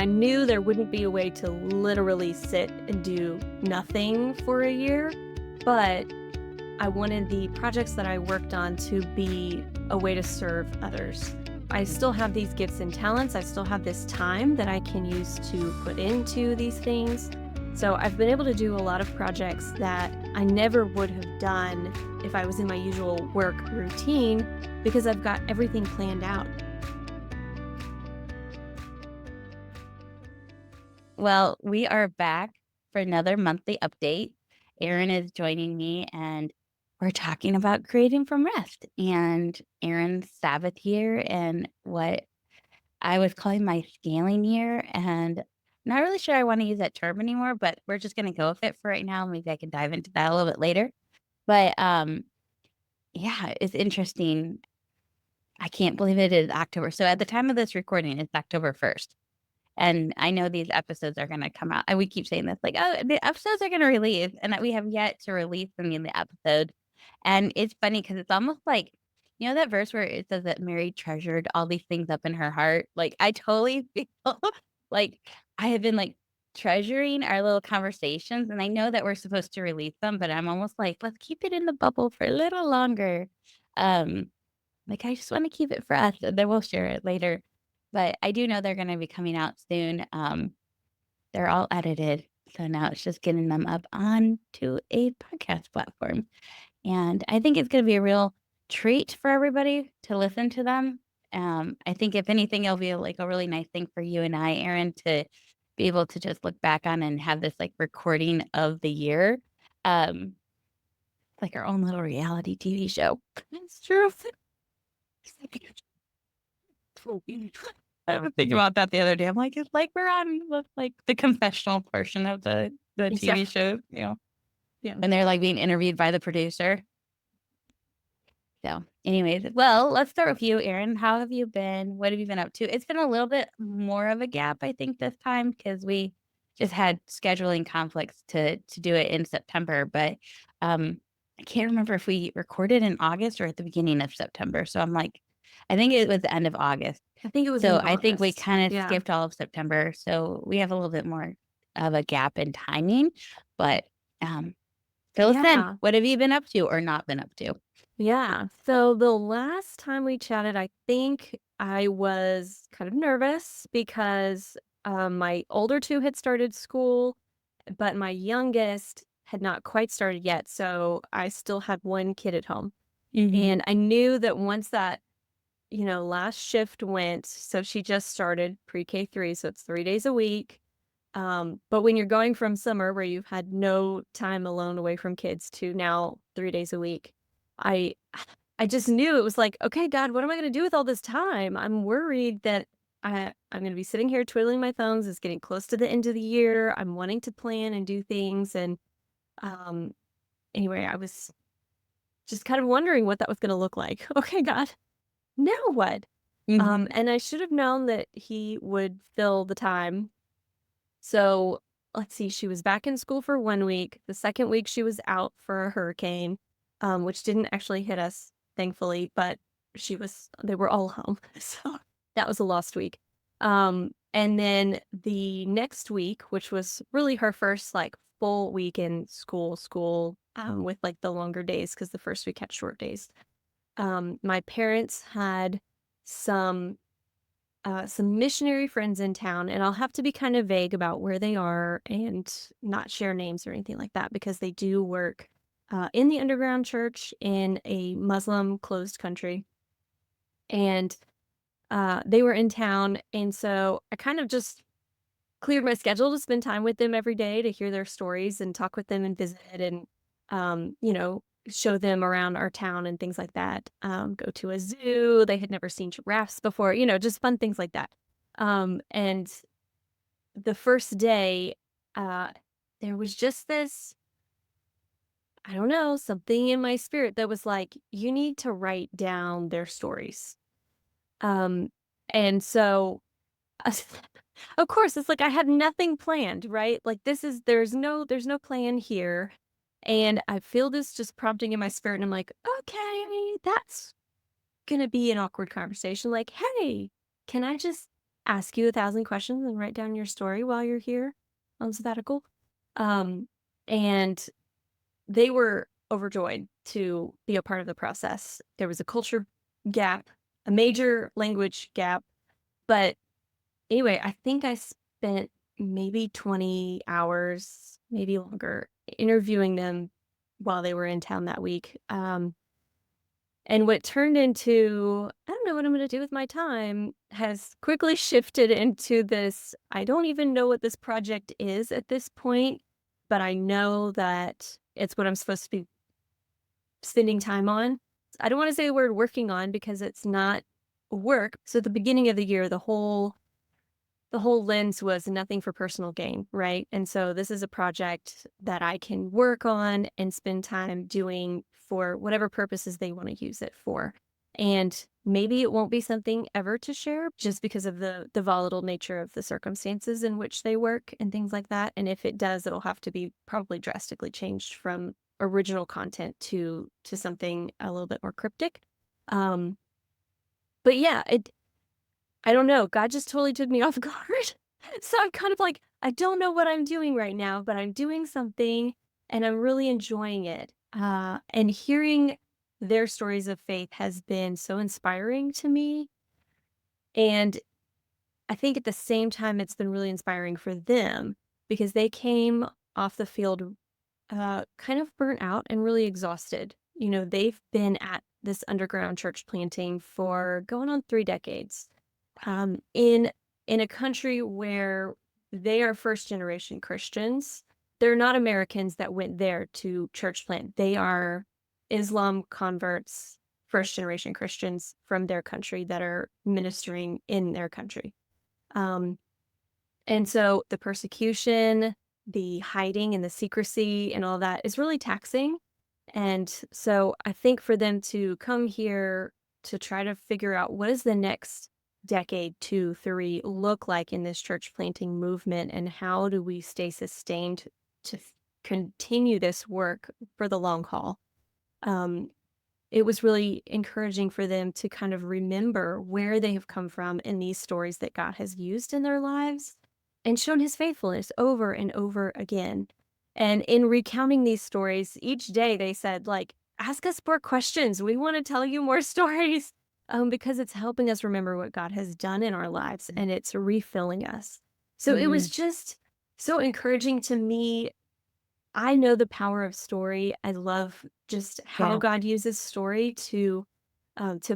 I knew there wouldn't be a way to literally sit and do nothing for a year, but I wanted the projects that I worked on to be a way to serve others. I still have these gifts and talents. I still have this time that I can use to put into these things. So I've been able to do a lot of projects that I never would have done if I was in my usual work routine because I've got everything planned out. Well, we are back for another monthly update. Erin is joining me, and we're talking about creating from rest and Erin's Sabbath year and what I was calling my scaling year. And not really sure I want to use that term anymore, but we're just going to go with it for right now. Maybe I can dive into that a little bit later. But yeah, it's interesting. I can't believe it is October. So at the time of this recording, it's October 1st. And I know these episodes are going to come out. And we keep saying this, like, oh, the episodes are going to release, and that we have yet to release them in the episode. And it's funny because it's almost like, that verse where it says that Mary treasured all these things up in her heart. Like, I totally feel like I have been like treasuring our little conversations. And I know that we're supposed to release them, but I'm almost like, let's keep it in the bubble for a little longer. Um, like, I just wanna keep it for us, and then we'll share it later. But I do know they're gonna be coming out soon. They're all edited, so now it's just getting them up onto a podcast platform, and I think it's gonna be a real treat for everybody to listen to them. I think if anything, it'll be, like, a really nice thing for you and I, Erin, to be able to just look back on and have this, like, recording of the year. Um, like our own little reality TV show. It's true. I was thinking about that the other day. I'm like, it's like we're on the confessional portion of the Yeah. TV show, Yeah. when they're like being interviewed by the producer. So, anyways, well, let's start with you, Erin. How have you been? What have you been up to? It's been a little bit more of a gap, I think, this time because we just had scheduling conflicts to do it in September. But I can't remember if we recorded in August or at the beginning of September. So I'm like, I think it was the end of August. I think it was So in I think we August. kind of Yeah. skipped all of September. So we have a little bit more of a gap in timing. But fill us in. Yeah. What have you been up to or not been up to? Yeah. So the last time we chatted, I think I was kind of nervous because my older two had started school, but my youngest had not quite started yet. So I still had one kid at home. Hmm. And I knew that once that, last shift went, so she just started pre-K 3, so it's 3 days a week. But when you're going from summer where you've had no time alone away from kids to now 3 days a week, I I just knew it was like, okay, God, what am I gonna do with all this time? I'm worried that I'm gonna be sitting here twiddling my thumbs. It's getting close to the end of the year. I'm wanting to plan and do things. And um anyway, I was just kind of wondering what that was gonna look like. Okay, God, now what? Hmm. And I should have known that he would fill the time. So, let's see, she was back in school for 1 week. The second week, she was out for a hurricane, which didn't actually hit us, thankfully, but they were all home. So that was a lost week. And then the next week, which was really her first like full week in school, with like the longer days, because the first week had short days. My parents had some some missionary friends in town, and I'll have to be kind of vague about where they are and not share names or anything like that because they do work in the underground church in a Muslim closed country. And they were in town. And so I kind of just cleared my schedule to spend time with them every day to hear their stories and talk with them and visit and, show them around our town and things like that. Go to a zoo. They had never seen giraffes before, just fun things like that. And the first day, uh, there was just this, I don't know, something in my spirit that was like, you need to write down their stories. Um, and so of course, it's like I had nothing planned, right? Like there's no plan here. And I feel this just prompting in my spirit and I'm like, "Okay, that's gonna be an awkward conversation. Like, hey, can I just ask you 1,000 questions and write down your story while you're here on sabbatical. Um, and they were overjoyed to be a part of the process. There was a culture gap, a major language gap, but anyway, I think I spent maybe 20 hours, maybe longer, interviewing them while they were in town that week. And what turned into, I don't know what I'm going to do with my time, has quickly shifted into this. I don't even know what this project is at this point, but I know that it's what I'm supposed to be spending time on. I don't want to say the word working on because it's not work. So at the beginning of the year, the whole lens was nothing for personal gain, right? And so this is a project that I can work on and spend time doing for whatever purposes they want to use it for. And maybe it won't be something ever to share just because of the volatile nature of the circumstances in which they work and things like that. And if it does, it'll have to be probably drastically changed from original content to something a little bit more cryptic. Um, but yeah, I don't know. God just totally took me off guard. So I'm kind of like, I don't know what I'm doing right now, but I'm doing something and I'm really enjoying it. And hearing their stories of faith has been so inspiring to me. And I think at the same time, it's been really inspiring for them because they came off the field kind of burnt out and really exhausted. They've been at this underground church planting for going on 3 decades in a country where they are first generation Christians. They're not Americans that went there to church plant. They are Islam converts, first generation Christians from their country that are ministering in their country. Um, and so the persecution, the hiding and the secrecy and all that is really taxing. And so I think for them to come here to try to figure out what is the next decade, 2, 3 look like in this church planting movement, and how do we stay sustained to continue this work for the long haul. Um, it was really encouraging for them to kind of remember where they have come from in these stories that God has used in their lives and shown his faithfulness over and over again. And in recounting these stories, each day they said, like, ask us more questions. We want to tell you more stories because it's helping us remember what God has done in our lives and it's refilling us. So it was Mhm. just so encouraging to me. I know the power of story. I love just how Yeah. God uses story to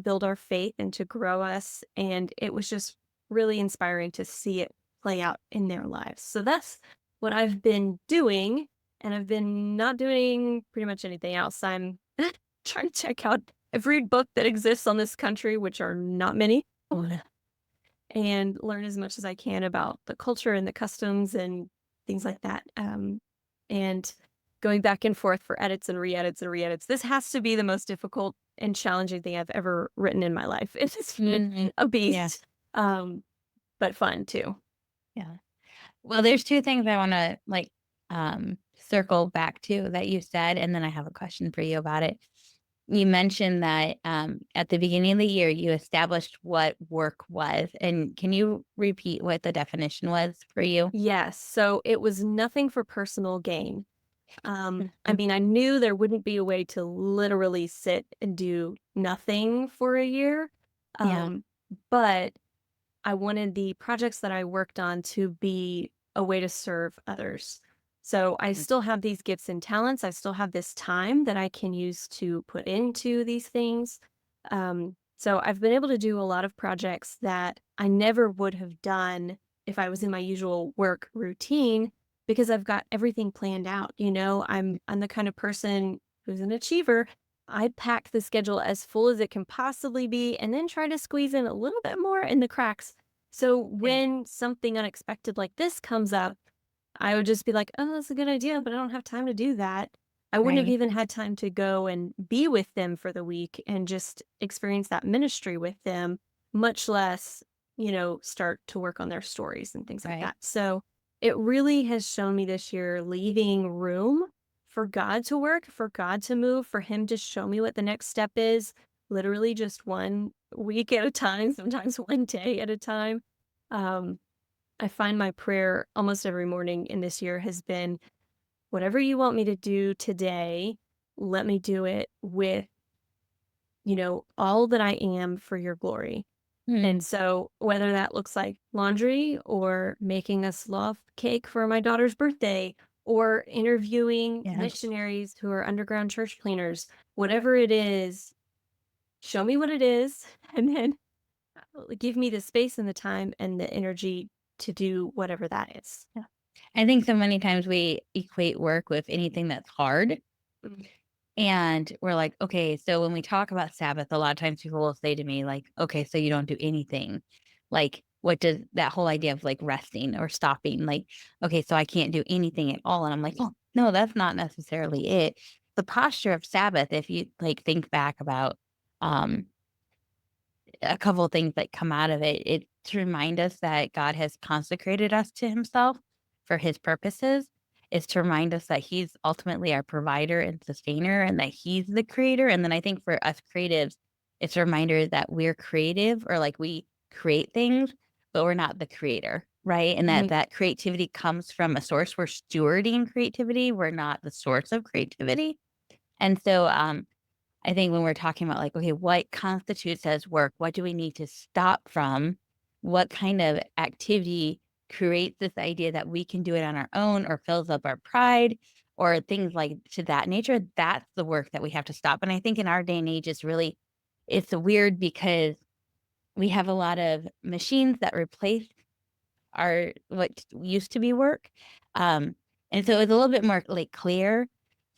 build our faith and to grow us. And it was just really inspiring to see it play out in their lives. So that's what I've been doing. And I've been not doing pretty much anything else. I'm trying to check out every book that exists on this country, which are not many, and learn as much as I can about the culture and the customs and things like that. And going back and forth for edits and re-edits and re-edits. This has to be the most difficult and challenging thing I've ever written in my life. It's been Mhm. a Yeah. beast, but fun too. Yeah. Well, there's 2 things I wanna, circle back to that you said, and then I have a question for you about it. You mentioned that, at the beginning of the year, you established what work was, and can you repeat what the definition was for you? Yes. So it was nothing for personal gain. I Mhm. mean, I knew there wouldn't be a way to literally sit and do nothing for a year. Yeah. Um, but I wanted the projects that I worked on to be a way to serve others. So I Mm. still have these gifts and talents. I still have this time that I can use to put into these things. So I've been able to do a lot of projects that I never would have done if I was in my usual work routine because I've got everything planned out. I'm the kind of person who's an achiever. I pack the schedule as full as it can possibly be and then try to squeeze in a little bit more in the cracks. So Yeah. when something unexpected like this comes up, I would just be like, "Oh, that's a good idea, but I don't have time to do that." I wouldn't have Right. even had time to go and be with them for the week and just experience that ministry with them, much less, start to work on their stories and things like Right. that. So it really has shown me this year leaving room for God to work, for God to move, for Him to show me what the next step is, literally just one week at a time, sometimes one day at a time. Um, I find my prayer almost every morning in this year has been, whatever you want me to do today, let me do it with, all that I am for your glory. And Mm, so, whether that looks like laundry or making a sloth cake for my daughter's birthday or interviewing yeah. missionaries who are underground church cleaners, whatever it is, show me what it is and then give me the space and the time and the energy to do whatever that is. Yeah. I think so many times we equate work with anything that's hard. Mm, And we're like, okay, so when we talk about Sabbath, a lot of times people will say to me, like, okay, so you don't do anything. Like, what does that whole idea of like resting or stopping? Like, okay, so I can't do anything at all. And I'm like, oh, no, that's not necessarily it. The posture of Sabbath, if you like think back about um a couple of things that come out of it. It's to remind us that God has consecrated us to himself for his purposes. It's to remind us that he's ultimately our provider and sustainer and that he's the creator. And then I think for us creatives, it's a reminder that we're creative or like we create things, but we're not the creator, right? And that right. that creativity comes from a source. We're stewarding creativity. We're not the source of creativity. And so I think when we're talking about like, okay, what constitutes as work? What do we need to stop from? What kind of activity creates this idea that we can do it on our own or fills up our pride or things like to that nature? That's the work that we have to stop. And I think in our day and age, it's weird because we have a lot of machines that replace our what used to be work. Um, and so it's a little bit more like clear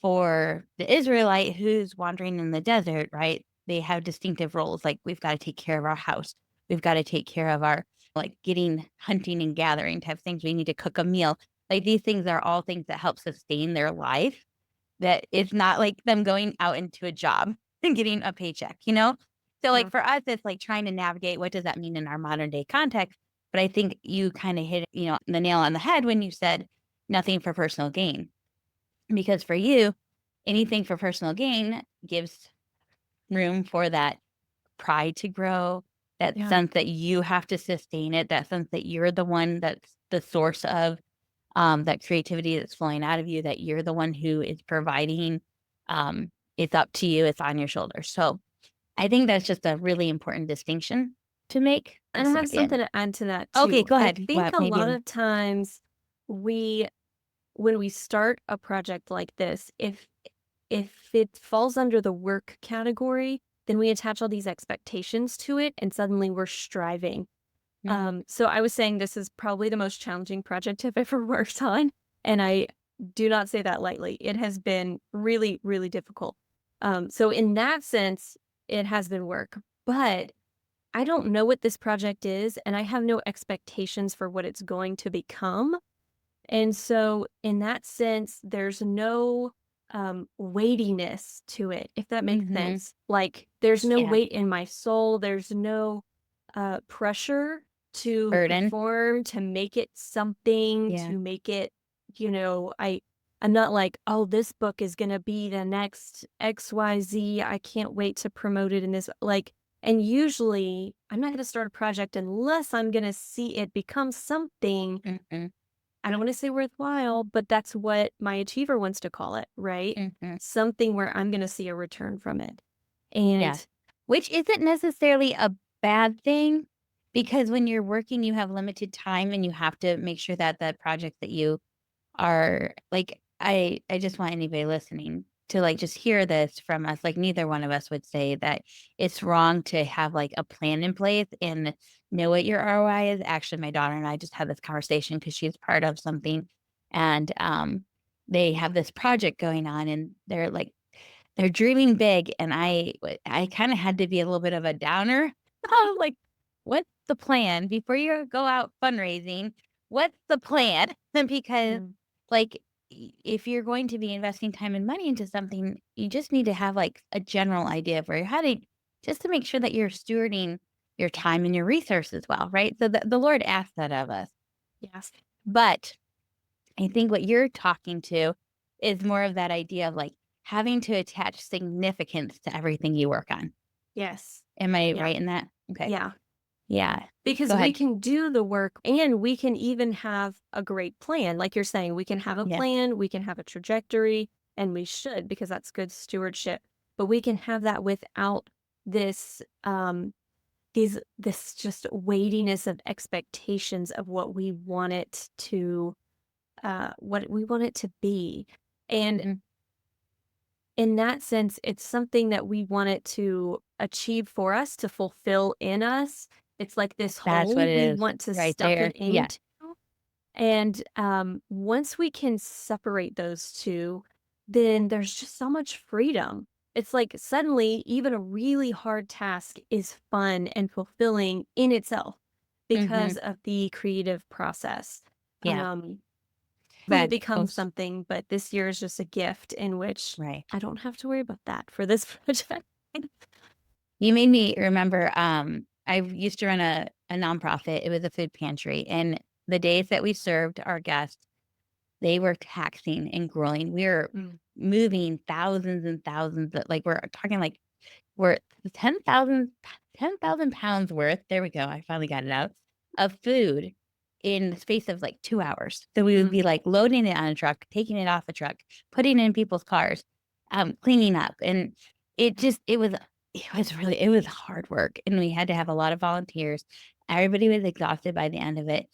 for the Israelite who's wandering in the desert, right? They have distinctive roles. Like we've got to take care of our house. We've got to take care of our like getting hunting and gathering type things. We need to cook a meal. Like these things are all things that help sustain their life. That it's not like them going out into a job and getting a paycheck, you know? So like Yeah. for us, it's like trying to navigate what does that mean in our modern day context. But I think you kind of hit, the nail on the head when you said nothing for personal gain. Because for you, anything for personal gain gives room for that pride to grow, that Yeah. sense that you have to sustain it, that sense that you're the one that's the source of that creativity that's flowing out of you, that you're the one who is providing. It's up to you, it's on your shoulders. So I think that's just a really important distinction to make. A And I have second. something to add to that Okay, too. go I ahead. think What a lot maybe? of times we when we start a project like this, if it falls under the work category, then we attach all these expectations to it and suddenly we're striving. Mm, So I was saying this is probably the most challenging project I've ever worked on, and I do not say that lightly. It has been really, really difficult. So in that sense, it has been work, but I don't know what this project is, and I have no expectations for what it's going to become. And so in that sense, there's no, weightiness to it, if that makes mhm. sense. Like, there's no Yeah. weight in my soul, there's no, pressure to Burden. perform, to make it something, Yeah. to make it, I'm not like, "Oh, this book is gonna be the next XYZ, I can't wait to promote it in this," like, and usually, I'm not gonna start a project unless I'm gonna see it become something. Mhm. I don't wanna say worthwhile, but that's what my achiever wants to call it, right? Mhm. Something where I'm gonna see a return from it. Yeah. And Which isn't necessarily a bad thing because when you're working, you have limited time and you have to make sure that the project that you are like I just want anybody listening to like just hear this from us. Like neither one of us would say that it's wrong to have like a plan in place and know what your ROI is. Actually, my daughter and I just had this conversation because she's part of something and they have this project going on and they're dreaming big, and I kinda had to be a little bit of a downer. I was like, "What's the plan? Before you go out fundraising, what's the plan?" Because, mm, like, if you're going to be investing time and money into something, you just need to have, like, a general idea of where you're heading just to make sure that you're stewarding your time and your resources well, right? So the Lord asked that of us. yes, But I think what you're talking to is more of that idea of like having to attach significance to everything you work on. yes, Am I yeah, right in that? Okay. yeah. Yeah. Go because we ahead. can do the work and we can even have a great plan. Like you're saying, we can have a Yeah. plan, we can have a trajectory, and we should because that's good stewardship. But we can have that without this this just weightiness of expectations of what we want it to be. And Mhm. in that sense, it's something that we want it to achieve for us, to fulfill in us. It's like this That's what hole it we is want to right stuff there. it Yeah. into. And once we can separate those two, then there's just so much freedom. It's like suddenly, even a really hard task is fun and fulfilling in itself because Mhm. of the creative process. Yeah. Um, it That becomes goes something, but this year is just a gift in which right. I don't have to worry about that for this project. You made me remember, I used to run a nonprofit. It was a food pantry, and the days that we served our guests, they were taxing and grueling. We were Mm, moving thousands and thousands of like, we're talking like we're 10,000 pounds worth, there we go, I finally got it out, of food in the space of, like, 2 hours. So we would mm, be, like, loading it on a truck, taking it off a truck, putting it in people's cars, cleaning up, and it was hard work, and we had to have a lot of volunteers. Everybody was exhausted by the end of it,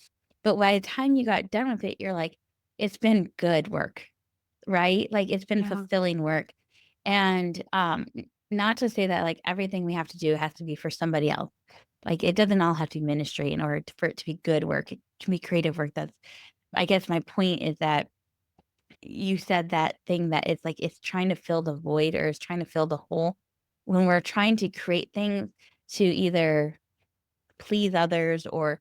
but by the time you got done with it, you're like, "It's been good work." Right? Like, it's been yeah, fulfilling work, and, not to say that, like, everything we have to do has to be for somebody else. Like, it doesn't all have to be ministry in order for it to be good work. It can be creative work that's I guess my point is that you said that thing that it's like it's trying to fill the void or it's trying to fill the hole. When we're trying to create things to either please others or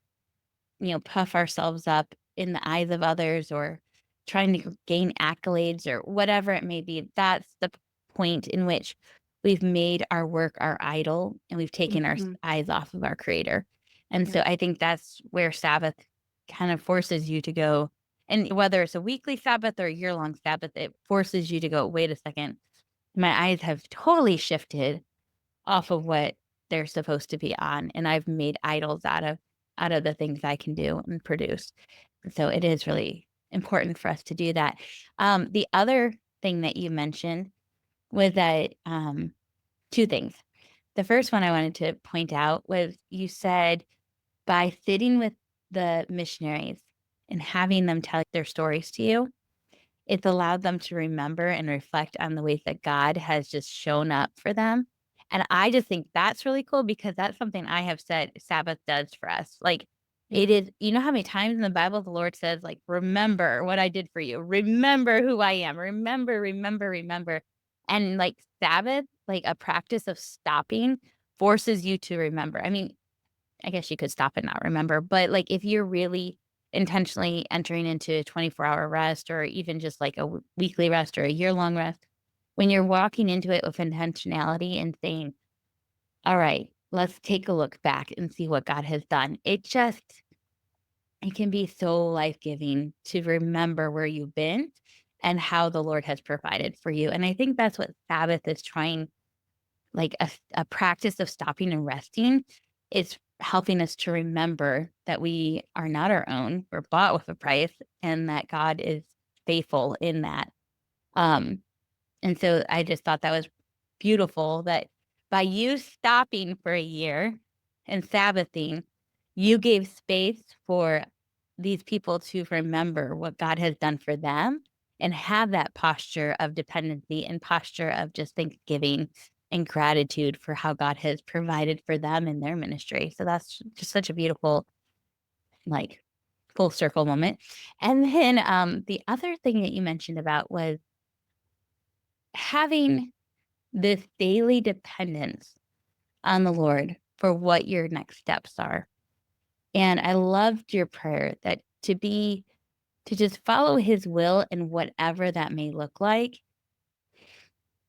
puff ourselves up in the eyes of others or trying to gain accolades or whatever it may be. That's the point in which we've made our work our idol and we've taken our mhm, eyes off of our creator. And yeah, so I think that's where Sabbath kind of forces you to go. And whether it's a weekly Sabbath or a year long Sabbath, it forces you to go, wait a second, my eyes have totally shifted off of what they're supposed to be on, and I've made idols out of the things I can do and produce. So it is really important for us to do that. The other thing that you mentioned was that 2 things. The first one I wanted to point out was you said by sitting with the missionaries and having them tell their stories to you, it's allowed them to remember and reflect on the ways that God has just shown up for them, and I just think that's really cool because that's something I have said Sabbath does for us. Like, yeah, you know how many times in the Bible the Lord says, like, "Remember what I did for you. Remember who I am. Remember, remember, remember." And, like, Sabbath, like, a practice of stopping forces you to remember. I mean, I guess you could stop and not remember, but, like, if you're really intentionally entering into a 24-hour rest or even just, like, a weekly rest or a year-long rest, when you're walking into it with intentionality and saying, "Alright, let's take a look back and see what God has done," it can be so life-giving to remember where you've been and how the Lord has provided for you, and I think that's what Sabbath is trying like a practice of stopping and resting is helping us to remember that we are not our own. We're bought with a price and that God is faithful in that. Um, and so I just thought that was beautiful that by you stopping for a year and Sabbathing, you gave space for these people to remember what God has done for them and have that posture of dependency and posture of just thanksgiving and gratitude for how God has provided for them in their ministry. So that's just such a beautiful, like, full circle moment. And then the other thing that you mentioned about was having this daily dependence on the Lord for what your next steps are. And I loved your prayer that to just follow his will in whatever that may look like.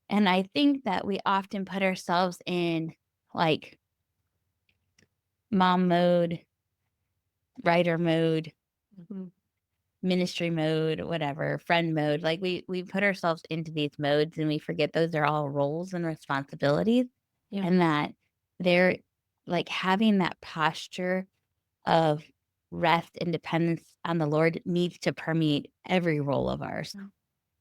And I think that we often put ourselves in like mom mode, writer mode, mhm, ministry mode, whatever, friend mode. Like we put ourselves into these modes and we forget those are all roles and responsibilities yeah, and that there. like, having that posture of rest and dependence on the Lord needs to permeate every role of ours. Yeah.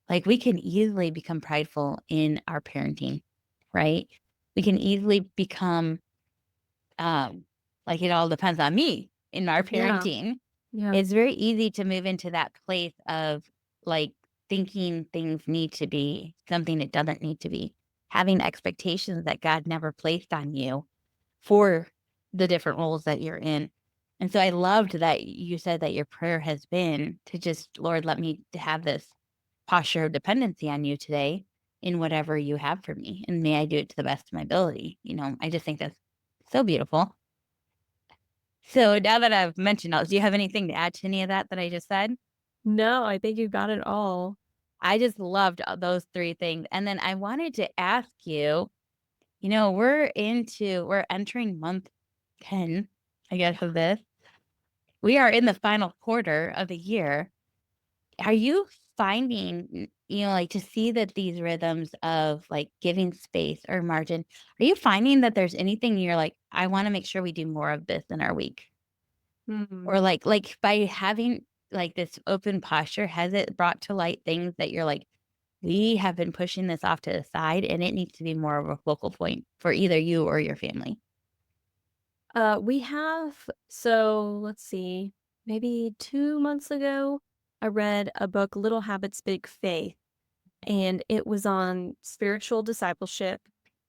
Like, we can easily become prideful in our parenting, right? We can easily become, um, like, it all depends on me in our Yeah. parenting. Yeah. It's very easy to move into that place of, like, thinking things need to be something it doesn't need to be, having expectations that God never placed on you for the different roles that you're in. And so I loved that you said that your prayer has been to just, Lord, let me to have this posture of dependency on you today in whatever you have for me. And may I do it to the best of my ability. I just think that's so beautiful. So now that I've mentioned all, do you have anything to add to any of that I just said? No, I think you got it all. I just loved those three things. And then I wanted to ask you, we're entering month 10, I guess, of this. We are in the final quarter of the year. Are you finding, like to see that these rhythms of like giving space or margin, are you finding that there's anything you're like, I want to make sure we do more of this in our week? Hmm. Or like by having like this open posture, has it brought to light things that you're like, we have been pushing this off to the side and it needs to be more of a focal point for either you or your family? We have, so let's see, maybe 2 months ago, I read a book, Little Habits, Big Faith, and it was on spiritual discipleship.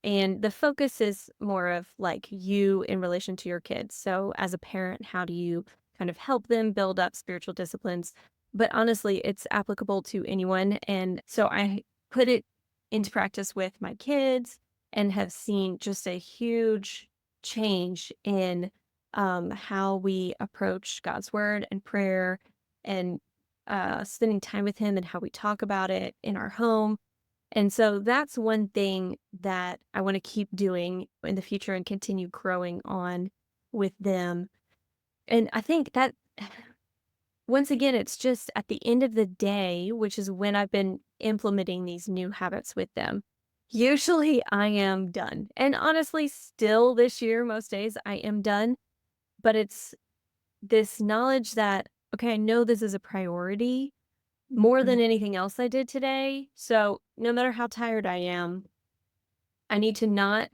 And the focus is more of like you in relation to your kids. So, as a parent, how do you kind of help them build up spiritual disciplines? But honestly, it's applicable to anyone. And so, I put it into practice with my kids and have seen just a huge change in how we approach God's word and prayer and spending time with Him and how we talk about it in our home. And so that's one thing that I want to keep doing in the future and continue growing on with them. And I think that once again, it's just at the end of the day, which is when I've been implementing these new habits with them. Usually I am done. And honestly, still this year, most days I am done. But it's this knowledge that, okay, I know this is a priority more than Mhm. anything else I did today. So no matter how tired I am, I need to not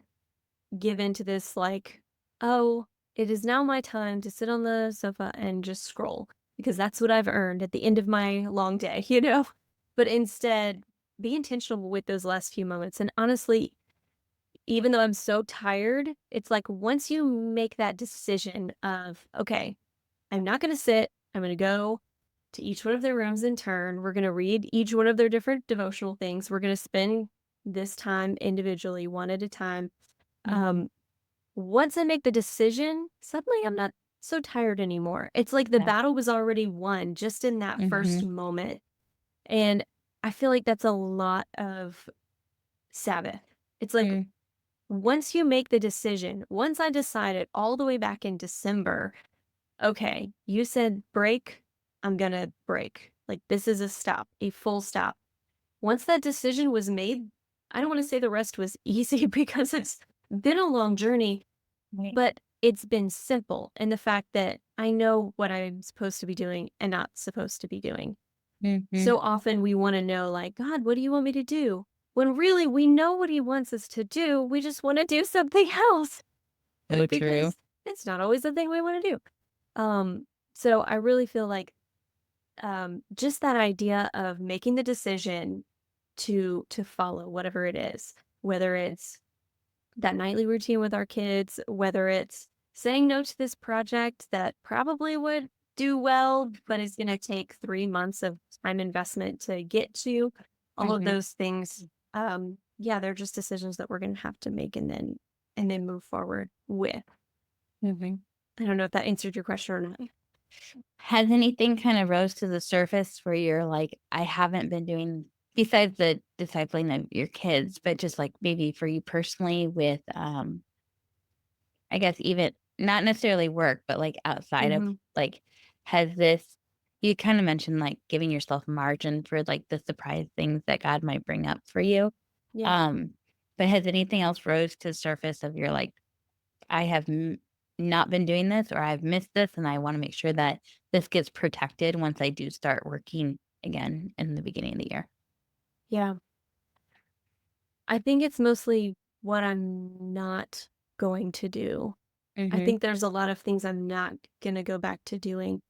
give into this like, "Oh, it is now my time to sit on the sofa and just scroll because that's what I've earned at the end of my long day," you know? But instead, be intentional with those last few moments. And honestly, even though I'm so tired, it's like once you make that decision of, "Okay, I'm not gonna sit, I'm gonna go to each one of their rooms in turn. We're gonna read each one of their different devotional things. We're gonna spend this time individually, one at a time." Mhm. Um, Once I make the decision, suddenly I'm not so tired anymore. It's like the Yeah. battle was already won just in that first Mhm. moment. And I feel like that's a lot of Sabbath. It's like Mm. once you make the decision, once I decided all the way back in December, okay, you said break, I'm gonna break. Like this is a stop, a full stop. Once that decision was made, I don't want to say the rest was easy because it's been a long journey. Right. But it's been simple in the fact that I know what I'm supposed to be doing and not supposed to be doing. Mhm. So often we want to know, like, God, what do you want me to do? When really we know what He wants us to do. We just want to do something else So true. because it's not always the thing we want to do. So I really feel like just that idea of making the decision to follow whatever it is, whether it's that nightly routine with our kids, whether it's saying no to this project that probably would do well, but is going to take 3 months of time investment to get to, all of Mhm. those things. Yeah, they're just decisions that we're going to have to make and then move forward with. Mhm. I don't know if that answered your question or not. Has anything kind of rose to the surface where you're like, I haven't been doing besides the discipling of your kids, but just like maybe for you personally with I guess even not necessarily work, but like outside of Hmm. like has this you kind of mentioned like giving yourself margin for like the surprise things that God might bring up for you. Yeah. Um, but has anything else rose to the surface of your like I have not been doing this or I've missed this and I want to make sure that this gets protected once I do start working again in the beginning of the year. Yeah. I think it's mostly what I'm not going to do. I Mhm. think there's a lot of things I'm not gonna go back to doing.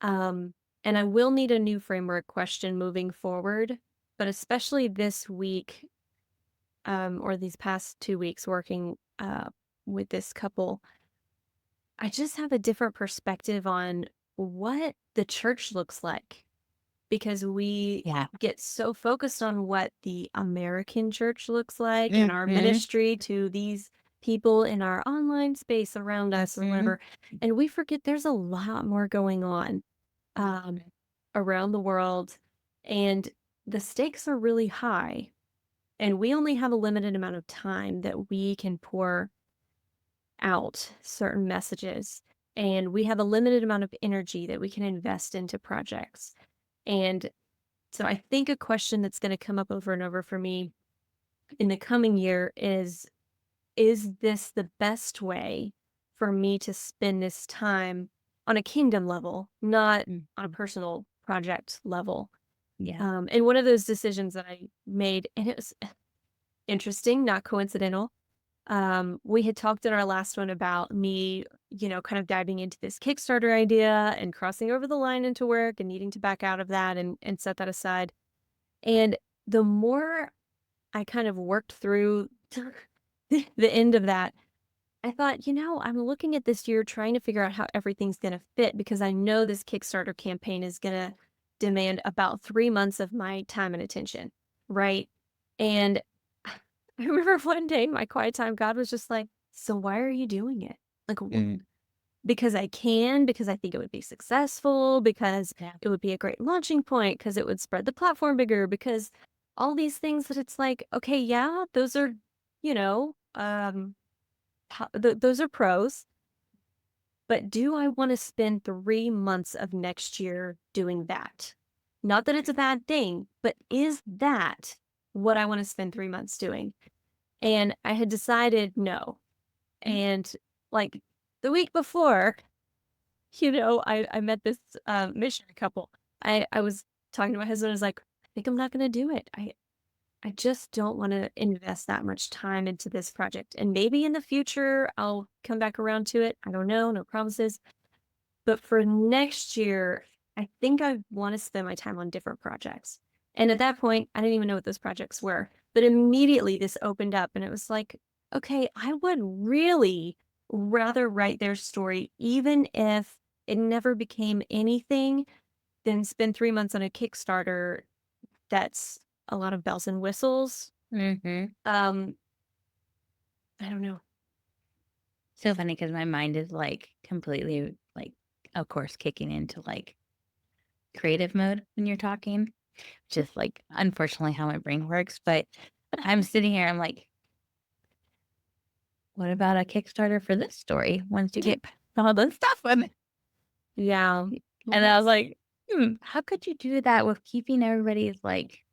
Um, and I will need a new framework question moving forward, but especially this week, or these past 2 weeks working, with this couple, I just have a different perspective on what the church looks like because we Yeah. get so focused on what the American church looks like and our Mhm. ministry to these people in our online space around us or Mhm. whatever. And we forget there's a lot more going on um, around the world. And the stakes are really high. And we only have a limited amount of time that we can pour out certain messages. And we have a limited amount of energy that we can invest into projects. And so I think a question that's going to come up over and over for me in the coming year is this the best way for me to spend this time on a kingdom level, not on a Mhm. personal project level? Yeah. And one of those decisions that I made, and it was interesting, not coincidental. We had talked in our last one about me, kind of diving into this Kickstarter idea and crossing over the line into work and needing to back out of that and set that aside. And the more I kind of worked through the end of that, I thought, I'm looking at this year trying to figure out how everything's going to fit because I know this Kickstarter campaign is going to demand about 3 months of my time and attention. Right. And I remember one day, my quiet time, God was just like, so why are you doing it? Like, Mm. because I can, because I think it would be successful, because Yeah. it would be a great launching point, because it would spread the platform bigger, because all these things that it's like, okay, yeah, those are, you know, um, those are pros, but do I want to spend 3 months of next year doing that? Not that it's a bad thing, but is that what I want to spend 3 months doing? And I had decided no. And like the week before, I met this, missionary couple. I was talking to my husband, I was like, "I think I'm not gonna do it. I just don't wanna invest that much time into this project, and maybe in the future, I'll come back around to it. I don't know, no promises, but for next year, I think I wanna spend my time on different projects." And at that point, I didn't even know what those projects were, but immediately this opened up, and it was like, "Okay, I would really rather write their story even if it never became anything than spend 3 months on a Kickstarter that's a lot of bells and whistles." Mhm. Um, I don't know. So funny because my mind is, like, completely, like, of course, kicking into, like, creative mode when you're talking, just, like, unfortunately how my brain works, but I'm sitting here, I'm like, "What about a Kickstarter for this story once you get past all the stuff on it?" Yeah. And Mhm. I was like, how could you do that with keeping everybody's, like,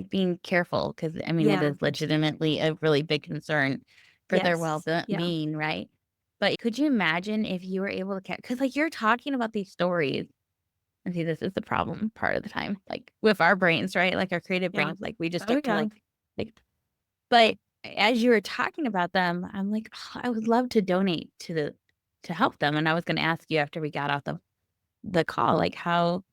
being careful? Because I mean, it Yeah. is legitimately a really big concern for their Yes. Yeah. being, right? But could you imagine if you were able to because like, you're talking about these stories and see, this is the problem part of the time, like, with our brains, right? Like, our creative Yeah. brains, like, we just Oh, start to, yeah. like but as you were talking about them, I'm like, "Oh, I would love to donate to help them," and I was gonna ask you after we got off the call, like, how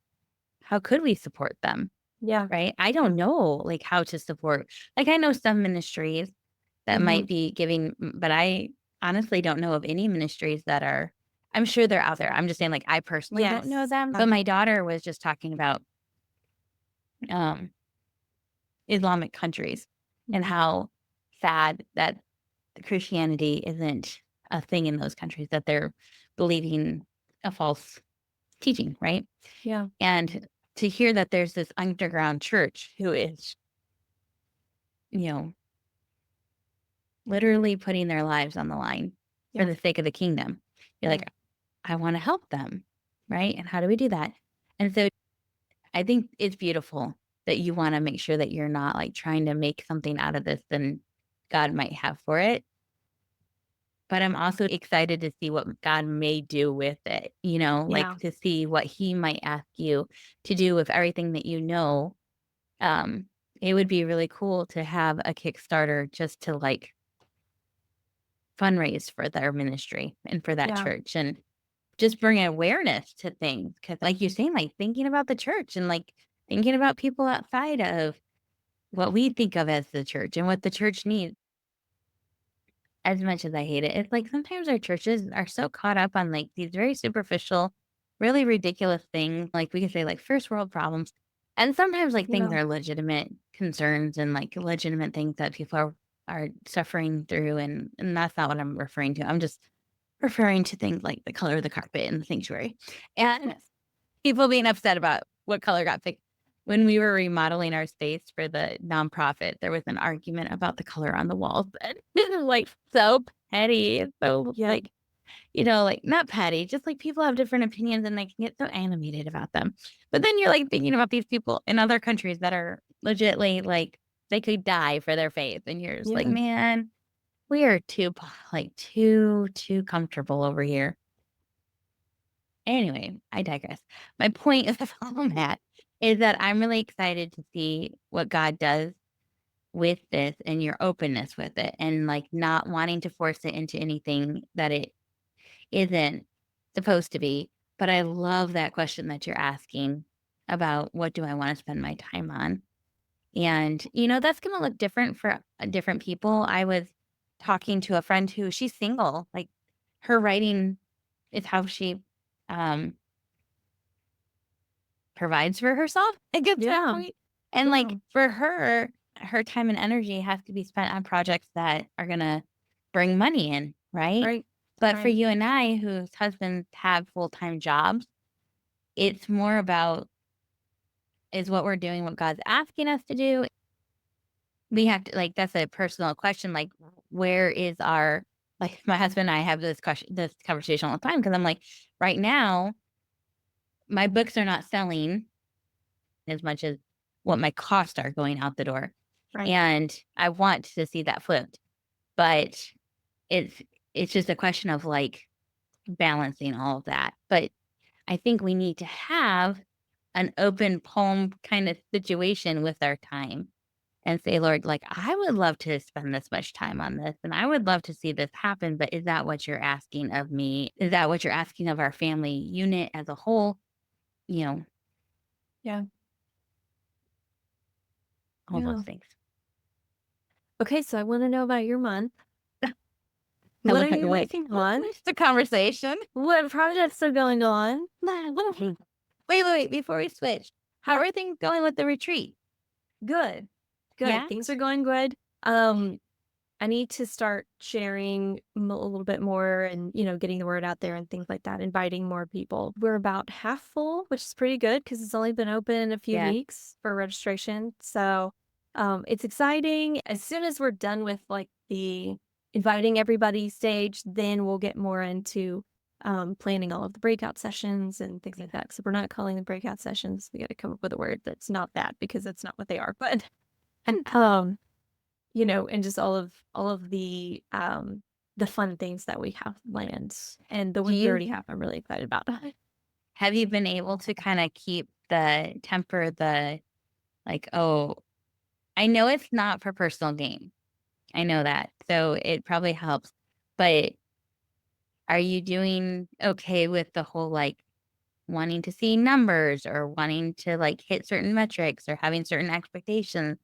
could we support them, Yeah. right? I don't Yeah. know, like, how to support like, I know some ministries that Mhm. might be giving but I honestly don't know of any ministries that are I'm sure they're out there. I'm just saying, like, I personally don't know Yes. them, but my daughter was just talking about, um, Islamic countries and Mhm. how sad that Christianity isn't a thing in those countries, that they're believing a false teaching, right? Yeah. And to hear that there's this underground church who is, you know, literally putting their lives on the line for Yeah. the sake of the kingdom, you're Yeah. like, I want to help them, right? And how do we do that? And so I think it's beautiful that you want to make sure that you're not like trying to make something out of this than God might have for it. but I'm also excited to see what God may do with it, like Yeah. to see what he might ask you to do with everything that you know. Um, it would be really cool to have a Kickstarter just to like fundraise for their ministry and for that Yeah. church and just bring awareness to things. Cause like you're saying, like thinking about the church and like thinking about people outside of what we think of as the church and what the church needs. As much as I hate it, it's like sometimes our churches are so caught up on like these very superficial, really ridiculous things. Like we could say like first world problems. And sometimes like things Yeah. are legitimate concerns and like legitimate things that people are suffering through. And that's not what I'm referring to. I'm just referring to things like the color of the carpet in the sanctuary. And people being upset about what color got picked. When we were remodeling our space for the nonprofit, there was an argument about the color on the walls. And this is like so petty. So Yeah. like, like not petty, just like people have different opinions and they can get so animated about them. But then you're like thinking about these people in other countries that are legitly like they could die for their faith. And you're just like, Yeah. man, we are too comfortable over here. Anyway, I digress. My point of all that is that I'm really excited to see what God does with this and your openness with it and like not wanting to force it into anything that it isn't supposed to be. But I love that question that you're asking about what do I want to spend my time on? And, that's going to look different for different people. I was talking to a friend who she's single, like her writing is how she um provides for herself, I guess, that Yeah. point. And, Yeah. like, for her, her time and energy has to be spent on projects that are gonna bring money in, right? Right. But for Right. you and I, whose husbands have full-time jobs, it's more about, is what we're doing what God's asking us to do? We have to like, that's a personal question, like, where is our like, my husband and I have this conversation all the time because 'cause I'm like, right now, my books are not selling as much as what my costs are going out the door. Right. And I want to see that flipped. But it's it's just a question of like balancing all of that. But I think we need to have an open palm kind of situation with our time and say, Lord, like I would love to spend this much time on this and I would love to see this happen. But is that what you're asking of me? Is that what you're asking of our family unit as a whole? You know, Yeah. all those Yeah. things. Okay, so I want to know about your month. I What are look at you you like, working on? it's a conversation. What projects are going on? Wait, before we switch, how Yeah. are things going with the retreat? Good. Good. Yeah? Things are going good. Um, I need to start sharing a little bit more and, getting the word out there and things like that, inviting more people. We're about half full, which is pretty good because it's only been open a few Yeah. weeks for registration. So, it's exciting. As soon as we're done with like the inviting everybody stage, then we'll get more into planning all of the breakout sessions and things like that. So we're not calling them breakout sessions. We got to come up with a word that's not that because that's not what they are. But um and just all of the fun things that we have planned and the Do ones we you already have, I'm really excited about. have you been able to kinda keep the temper the like, "Oh, I know it's not for personal gain." I know that, so it probably helps, but are you doing okay with the whole, like, wanting to see numbers or wanting to, like, hit certain metrics or having certain expectations?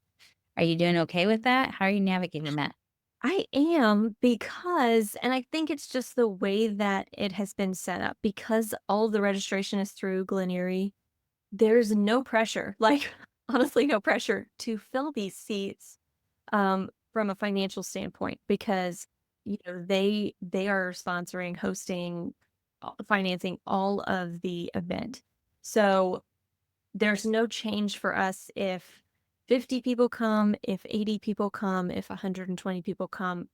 Are you doing okay with that? How are you navigating that? I am because and I think it's just the way that it has been set up because all of the registration is through Glen Erie. There's no pressure, like, honestly, no pressure to fill these seats, from a financial standpoint because, they are sponsoring, hosting, financing all of the event. So, there's no change for us if 50 people come, if 80 people come, if 120 people come,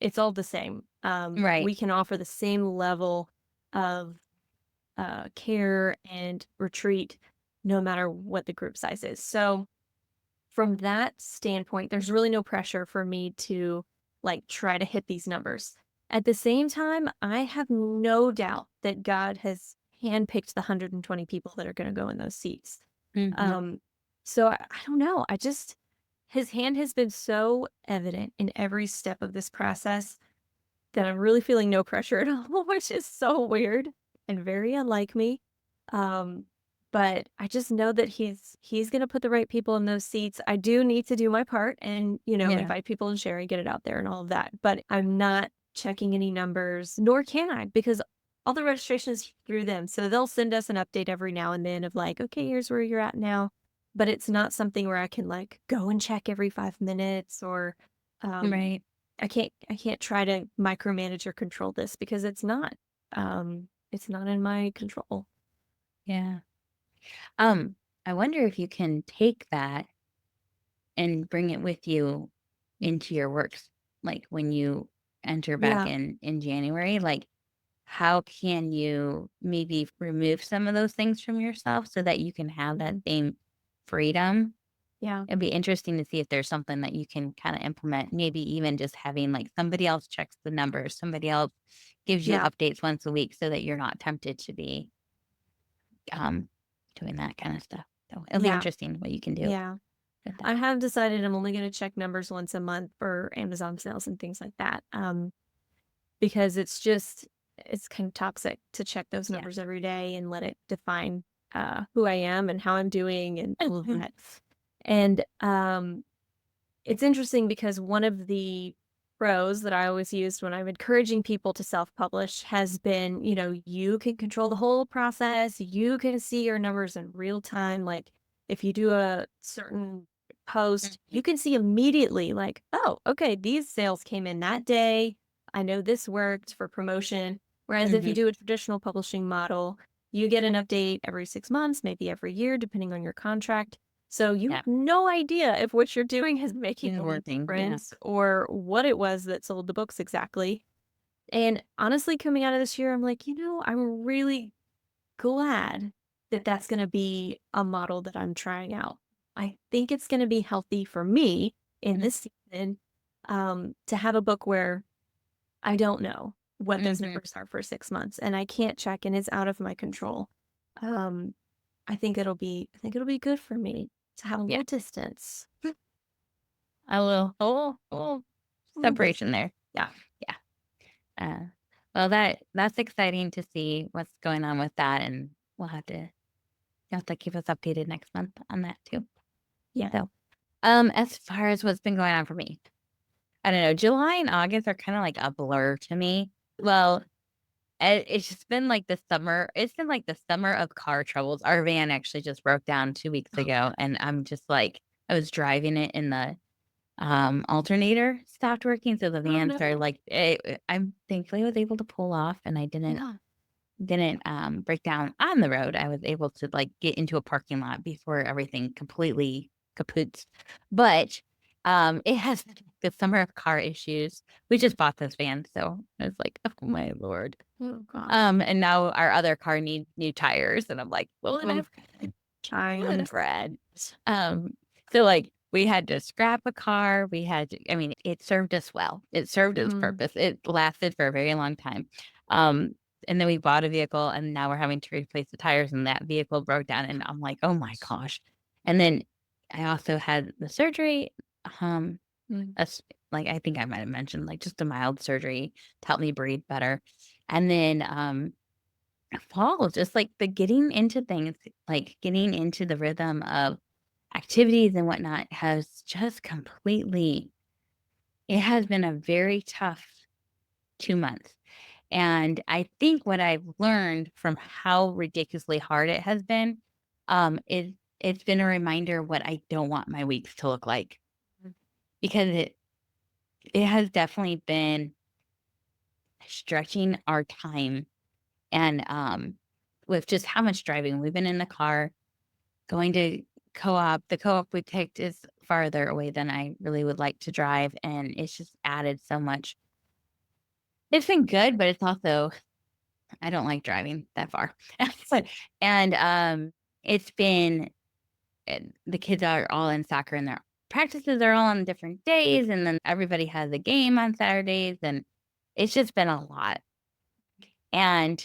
it's all the same. Right. We can offer the same level of care and retreat no matter what the group size is. So, from that standpoint, there's really no pressure for me to like try to hit these numbers. At the same time, I have no doubt that God has handpicked the 120 people that are gonna go in those seats. Mhm. Um, so I don't know, I just his hand has been so evident in every step of this process that I'm really feeling no pressure at all, which is so weird and very unlike me. Um, but I just know that he's gonna put the right people in those seats. I do need to do my part and, Yeah. invite people and share and get it out there and all of that. But I'm not checking any numbers, nor can I, because all the registration is through them. So they'll send us an update every now and then of like, okay, here's where you're at now. But it's not something where I can like go and check every 5 minutes or um Right. I can't try to micromanage or control this because it's not in my control. Yeah. Um, I wonder if you can take that and bring it with you into your works, like, when you enter back Yeah. in January, like, how can you maybe remove some of those things from yourself so that you can have that Mhm. same freedom? Yeah. It'd be interesting to see if there's something that you can kinda implement, maybe even just having, like, somebody else checks the numbers, somebody else gives you Yeah. updates once a week so that you're not tempted to be, um, doing that kinda stuff. So, it'll be Yeah. interesting what you can do Yeah. with that. I have decided I'm only gonna check numbers once a month for Amazon sales and things like that. Because it's kind of toxic to check those Yeah. numbers every day and let it define who I am and how I'm doing and all of that. And it's interesting because one of the pros that I always used when I'm encouraging people to self-publish has been, you can control the whole process. You can see your numbers in real time. Like if you do a certain post, Mhm. you can see immediately like, oh, okay, these sales came in that day. I know this worked for promotion. Whereas if you Mhm. do a traditional publishing model, you get an update every 6 months, maybe every year, depending on your contract. So you Yeah. have no idea if what you're doing is making It's any working, yeah. difference or what it was that sold the books exactly. And honestly, coming out of this year, I'm like, I'm really glad that that's going to be a model that I'm trying out. I think it's going to be healthy for me in Mm. this season to have a book where I don't know what those Mhm. numbers are for 6 months and I can't check and it's out of my control. Um, I think it'll be good for me to have a Yeah. little distance. A little Little bit. separation there. Yeah. Yeah. Uh, well, that's exciting to see what's going on with that, and we'll have to you'll have to keep us updated next month on that too. Yeah. So, as far as what's been going on for me, I don't know, July and August are kinda like a blur to me. Well, it's just been like the summer it's been like the summer of car troubles. Our van actually just broke down 2 weeks Oh, ago, and I'm just like I was driving it in the alternator stopped working, so the oh, van started, no. like I'm thankfully was able to pull off, and I Yeah. didn't break down on the road. I was able to, like, get into a parking lot before everything completely kapoots. But, it has been the summer of car issues. We just bought this van, so I was like, "Oh my lord." Oh, gosh. And now our other car needs new tires, and I'm like, "Well, and I've got Tired. and bread." Um, so, like, we had to scrap a car, I mean, it served us well. It served its Mhm. purpose. It lasted for a very long time. Um, and then we bought a vehicle, and now we're having to replace the tires, and that vehicle broke down, and I'm like, "Oh my gosh." And then I also had the surgery, um, Mm. that's like, I think I might have mentioned, like, just a mild surgery to help me breathe better. And then, fall, just, like, the getting into things, like, getting into the rhythm of activities and whatnot has just completely it has been a very tough 2 months, and I think what I've learned from how ridiculously hard it has been, is it's been a reminder what I don't want my weeks to look like, because it has definitely been stretching our time and, with just how much driving we've been in the car going to co-op. The co-op we picked is farther away than I really would like to drive, and it's just added so much. It's been good, but it's also I don't like driving that far. But and, it's been the kids are all in soccer, and their practices are all on different days, and then everybody has a game on Saturdays, and it's just been a lot. And,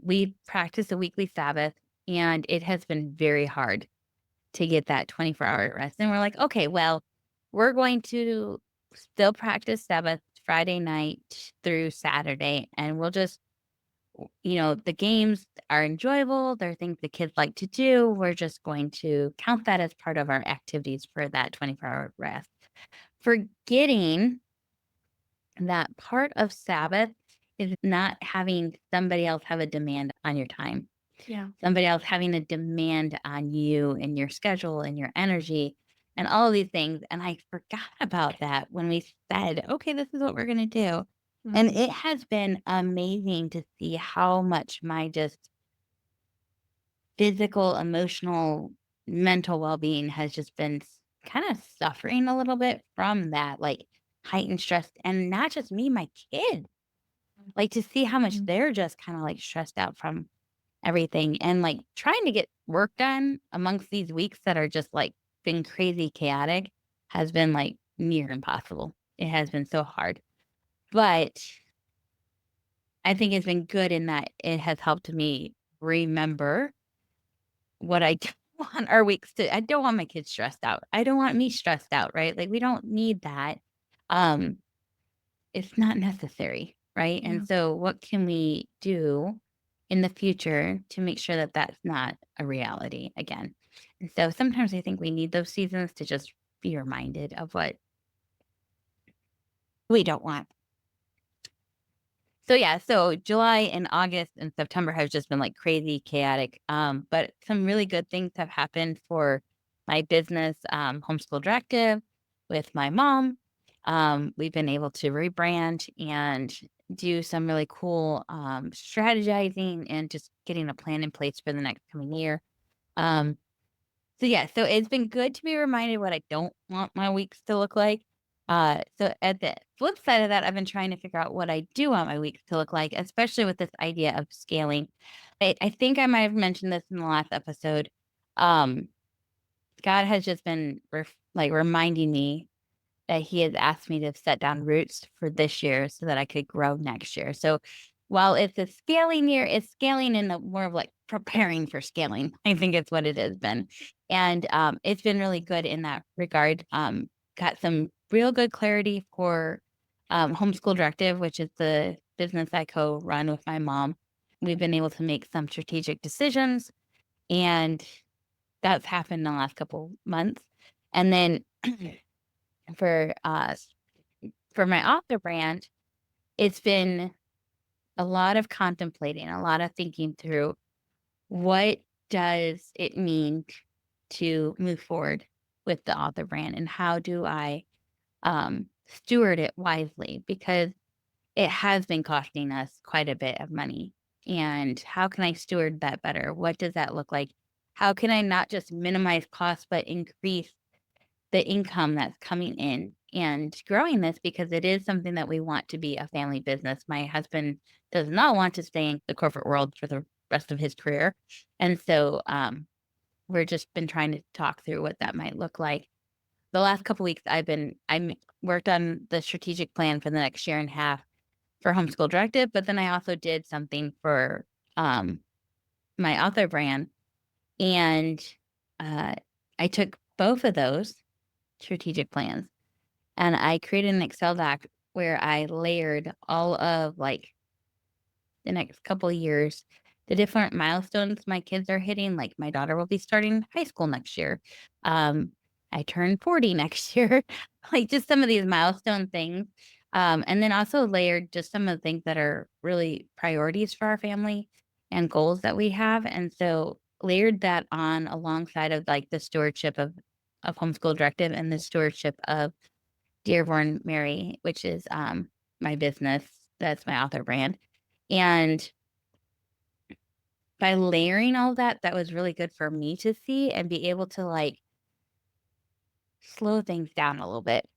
we practice a weekly Sabbath, and it has been very hard to get that 24-hour rest. And we're like, "Okay, well, we're going to still practice Sabbath Friday night through Saturday, and we'll just the games are enjoyable. They're things the kids like to do. We're just going to count that as part of our activities for that 24-hour rest." Forgetting that part of Sabbath is not having somebody else have a demand on your time, Yeah. somebody else having a demand on you and your schedule and your energy and all of these things. And I forgot about that when we said, okay, this is what we're going to do. And Mhm. it has been amazing to see how much my just physical, emotional, mental well being has just been kind of suffering a little bit from that, like heightened stress. And not just me, my kids, like to see how much Mhm. they're just kind of like stressed out from everything and like trying to get work done amongst these weeks that are just like been crazy chaotic has been like near impossible. It has been so hard. But I think it's been good in that it has helped me remember what I don't want our weeks to I don't want my kids stressed out. I don't want me stressed out, right? Like we don't need that. Um, it's not necessary, right? And Yeah. so what can we do in the future to make sure that that's not a reality again? And so sometimes I think we need those seasons to just be reminded of what we don't want. So yeah, so July and August and September has just been like crazy chaotic. But some really good things have happened for my business, Homeschool Directive with my mom. We've been able to rebrand and do some really cool strategizing and just getting a plan in place for the next coming year. Um, so yeah, so it's been good to be reminded what I don't want my weeks to look like. So at the flip side of that, I've been trying to figure out what I do want my weeks to look like, especially with this idea of scaling. I think I might have mentioned this in the last episode. Um, God has just been like reminding me that he has asked me to set down roots for this year so that I could grow next year. So while it's a scaling year, it's scaling in a more of like preparing for scaling. I think it's what it has been. And it's been really good in that regard. Got some real good clarity for Homeschool Directive, which is the business I co run with my mom. We've been able to make some strategic decisions, and that's happened in the last couple months. And then for for my author brand, it's been a lot of contemplating, a lot of thinking through what does it mean to move forward with the author brand and how do I steward it wisely because it has been costing us quite a bit of money. And how can I steward that better? What does that look like? How can I not just minimize costs, but increase the income that's coming in and growing this because it is something that we want to be a family business. My husband does not want to stay in the corporate world for the rest of his career. And so we're just been trying to talk through what that might look like. The last couple weeks I worked on the strategic plan for the next year and a half for Homeschool Directive, but then I also did something for um my author brand and uh I took both of those strategic plans and I created an Excel doc where I layered all of like the next couple of years, the different milestones my kids are hitting. Like my daughter will be starting high school next year. Um, I turn 40 next year, like just some of these milestone things. And then also layered just some of the things that are really priorities for our family and goals that we have. And so layered that on alongside of like the stewardship of Homeschool Directive and the stewardship of Dearborn Mary, which is, my business. That's my author brand. And by layering all that, that was really good for me to see and be able to, like, slow things down a little bit,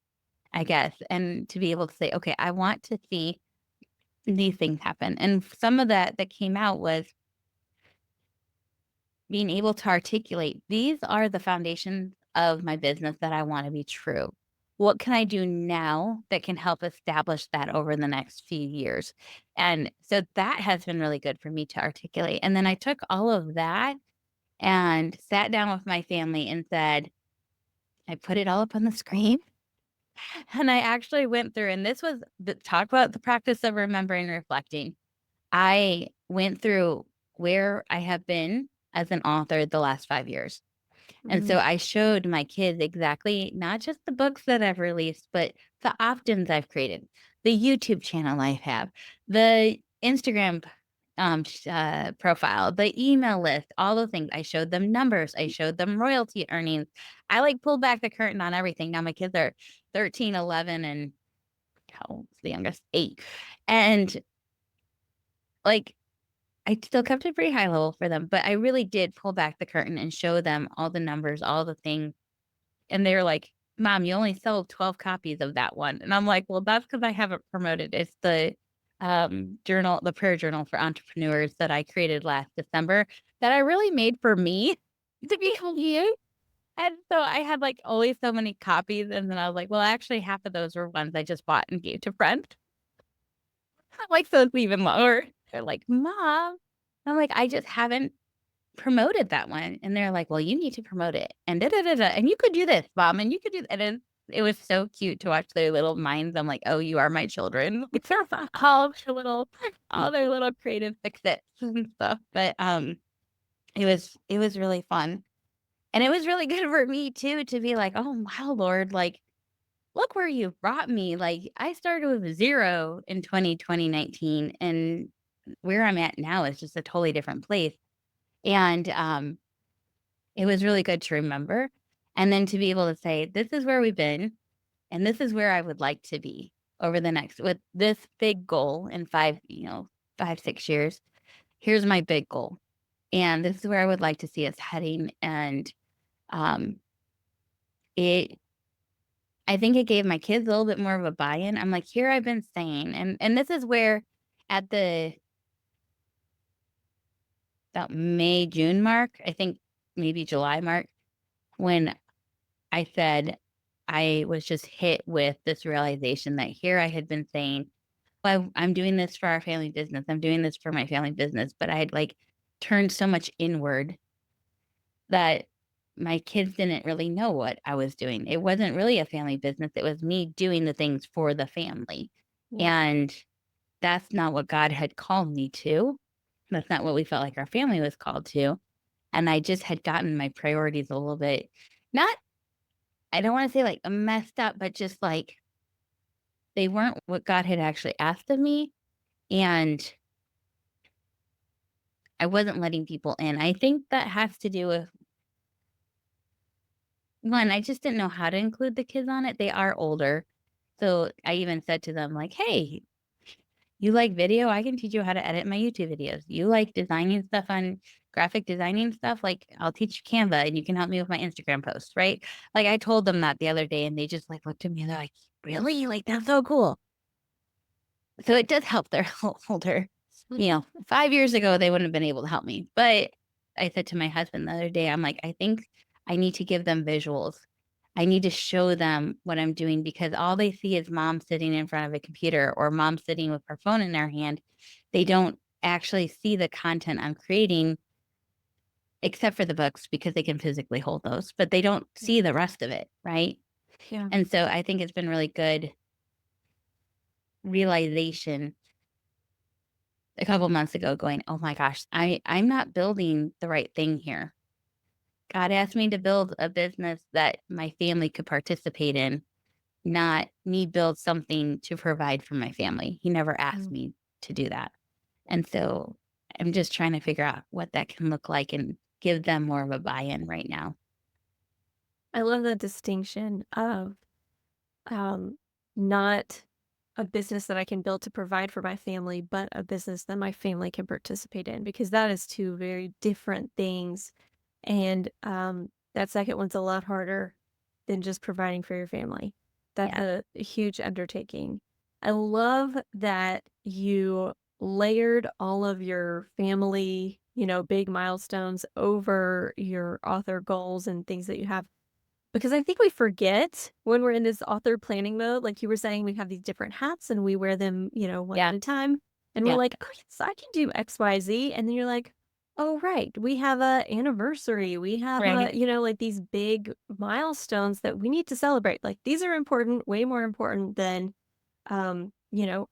I guess, and to be able to say, "Okay, I want to see these things happen." And some of that came out was being able to articulate, "These are the foundations of my business that I wanna be true." what can I do now that can help establish that over the next few years? And so that has been really good for me to articulate. And then I took all of that and sat down with my family and said, I put it all up on the screen. And I actually went through, and this was the talk about the practice of remembering and reflecting. I went through where I have been as an author the last 5 years. And so Mm, I showed my kids exactly not just the books that I've released, but the opt-ins I've created, the YouTube channel I have, the Instagram profile, the email list, all those things. I showed them numbers. I showed them royalty earnings. I like pulled back the curtain on everything. Now my kids are 13, 11, and how old's the youngest? 8. And like I still kept it pretty high level for them, but I really did pull back the curtain and show them all the numbers, all the things. And they're like, "Mom, you only sold 12 copies of that one." And I'm like, "Well, that's because I haven't promoted." It's the, journal the prayer journal for entrepreneurs that I created last December that I really made for me to be able to use. And so I had, like, only so many copies, and then I was like, "Well, actually, half of those were ones I just bought and gave to friends." I'm like, "So it's even lower." They're like, "Mom." I'm like, "I just haven't promoted that one." And they're like, "Well, you need to promote it, and da da da da, and you could do this, mom, and you could do," and it was so cute to watch their little minds. I'm like, "Oh, you are my children." Like, they're all their little creative fix-its and stuff. But, it was really fun. And it was really good for me too to be like, "Oh, wow, Lord, like, look where you've brought me." Like, I started with 0 in 2019, and where I'm at now is just a totally different place. And, it was really good to remember, and then to be able to say, "This is where we've been, and this is where I would like to be over the next with this big goal in 5, 5, 6 years. Here's my big goal, and this is where I would like to see us heading." And, um, it I think it gave my kids a little bit more of a buy-in. I'm like, "Here I've been saying," and this is where at the about May, June mark, I think maybe July mark, when I said I was just hit with this realization that here I had been saying, "Well, I'm doing this for our family business. I'm doing this for my family business," but I had, like, turned so much inward that my kids didn't really know what I was doing. It wasn't really a family business. It was me doing the things for the family, yeah. and that's not what God had called me to. That's not what we felt like our family was called to, and I just had gotten my priorities a little bit not I don't wanna say, like, messed up, but just, like, they weren't what God had actually asked of me, and I wasn't letting people in. I think that has to do with 1, I just didn't know how to include the kids on it. They are older, so I even said to them, like, "Hey, you like video? I can teach you how to edit my YouTube videos. You like designing stuff on graphic designing stuff? Like, I'll teach you Canva, and you can help me with my Instagram posts," right? Like, I told them that the other day, and they just, like, looked at me, and they're like, "Really? Like, that's so cool." So it does help they're older. 5 years ago, they wouldn't have been able to help me, but I said to my husband the other day, I'm like, "I think I need to give them visuals. I need to show them what I'm doing because all they see is mom sitting in front of a computer or mom sitting with her phone in their hand. They don't actually see the content I'm creating except for the books because they can physically hold those, but they don't Yeah. see the rest of it, right?" Yeah. And so I think it's been really good realization a couple months ago going, "Oh my gosh, I'm not building the right thing here. God asked me to build a business that my family could participate in, not me build something to provide for my family. He never asked Mm. me to do that." And so I'm just trying to figure out what that can look like and give them more of a buy-in right now. I love the distinction of um, not a business that I can build to provide for my family, but a business that my family can participate in because that is two very different things. And that second one's a lot harder than just providing for your family. That's Yeah. a huge undertaking. I love that you layered all of your family, big milestones over your author goals and things that you have Because I think we forget when we're in this author planning mode, like you were saying, we have these different hats and we wear them, one Yeah, at a time. And we're yeah, like, oh, yes, I can do XYZ. And then you're like, oh, right. We have a anniversary. We have right. like these big milestones that we need to celebrate. Like these are important, way more important than,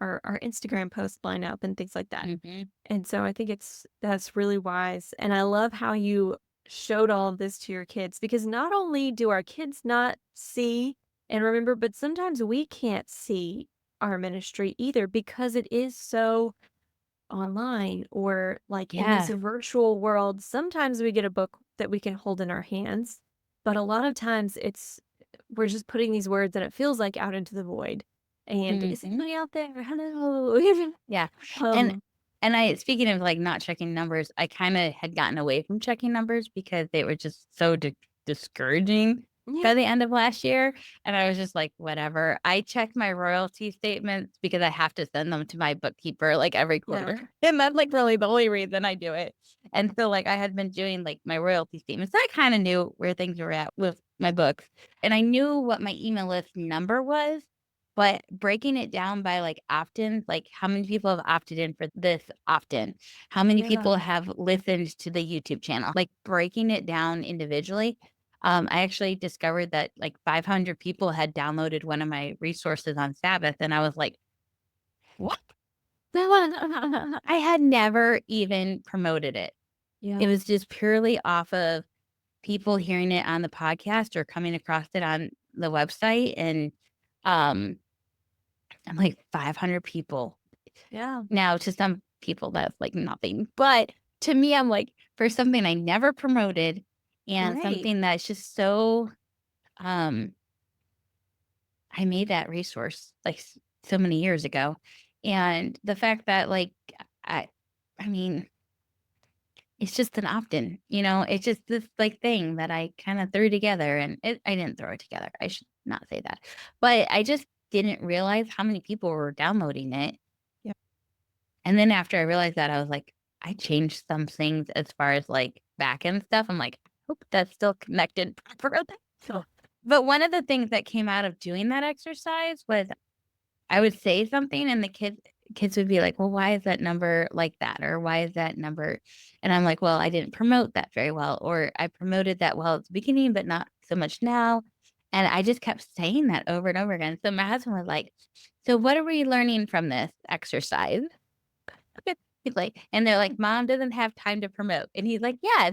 our Instagram post lineup and things like that. Mhm. And so I think that's really wise. And I love how you showed all of this to your kids because not only do our kids not see and remember, but sometimes we can't see our ministry either because it is so online or like in this Yeah, virtual world. Sometimes we get a book that we can hold in our hands, but a lot of times we're just putting these words and it feels like out into the void. And is mhm. anybody out there? Hello. Yeah, and um, I speaking of, like, not checking numbers, I kinda had gotten away from checking numbers because they were just so discouraging yeah, by the end of last year, and I was just like, "Whatever." I check my royalty statements because I have to send them to my bookkeeper, like, every yeah. quarter, and that's, like, really the only reason I do it, and so, like, I had been doing, like, my royalty statements, so I kinda knew where things were at with my books, and I knew what my email list number was, but breaking it down by, like, opt-ins, like, how many people have opted in for this opt-in? How many Yeah. people have listened to the YouTube channel? Like, breaking it down individually, I actually discovered that, like, 500 people had downloaded one of my resources on Sabbath, and I was like, "What?" I had never even promoted it. It Yeah. was just purely off of people hearing it on the podcast or coming across it on the website, and, um I'm like, 500 people. Yeah. Now to some people, that's like nothing, but to me, I'm like, for something I never promoted and Right. something that's just so, um I made that resource, like, so many years ago, and the fact that, like, I I mean, it's just an opt-in, It's just this, like, thing that I kinda threw together, and I didn't throw it together, I should not say that, but I just didn't realize how many people were downloading it. Yeah. And then after I realized that, I was like, I changed some things as far as, like, back-end stuff. I'm like, "I hope that's still connected properly." So But one of the things that came out of doing that exercise was I would say something and the kids would be like, "Well, why is that number like that?" Or, "Why is that number?" And I'm like, "Well, I didn't promote that very well," or, "I promoted that well at the beginning, but not so much now." And I just kept saying that over and over again. So my husband was like, "So what are we learning from this exercise?" He's like and they're like, "Mom doesn't have time to promote." And he's like, "Yeah,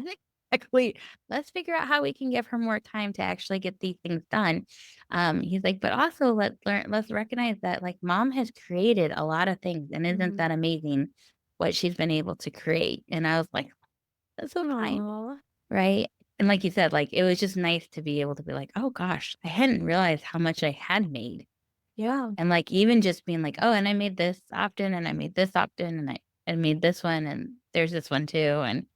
exactly. Let's figure out how we can give her more time to actually get these things done." He's like, "But also let's recognize that, like, mom has created a lot of things, and isn't mhm. that amazing what she's been able to create?" And I was like, "That's so kind." Aw. Right? And like you said, like, it was just nice to be able to be like, "Oh gosh, I hadn't realized how much I had made." Yeah. And, like, even just being like, "Oh, and I made this opt-in, and I made this opt-in, and I made this one, and there's this one too," and,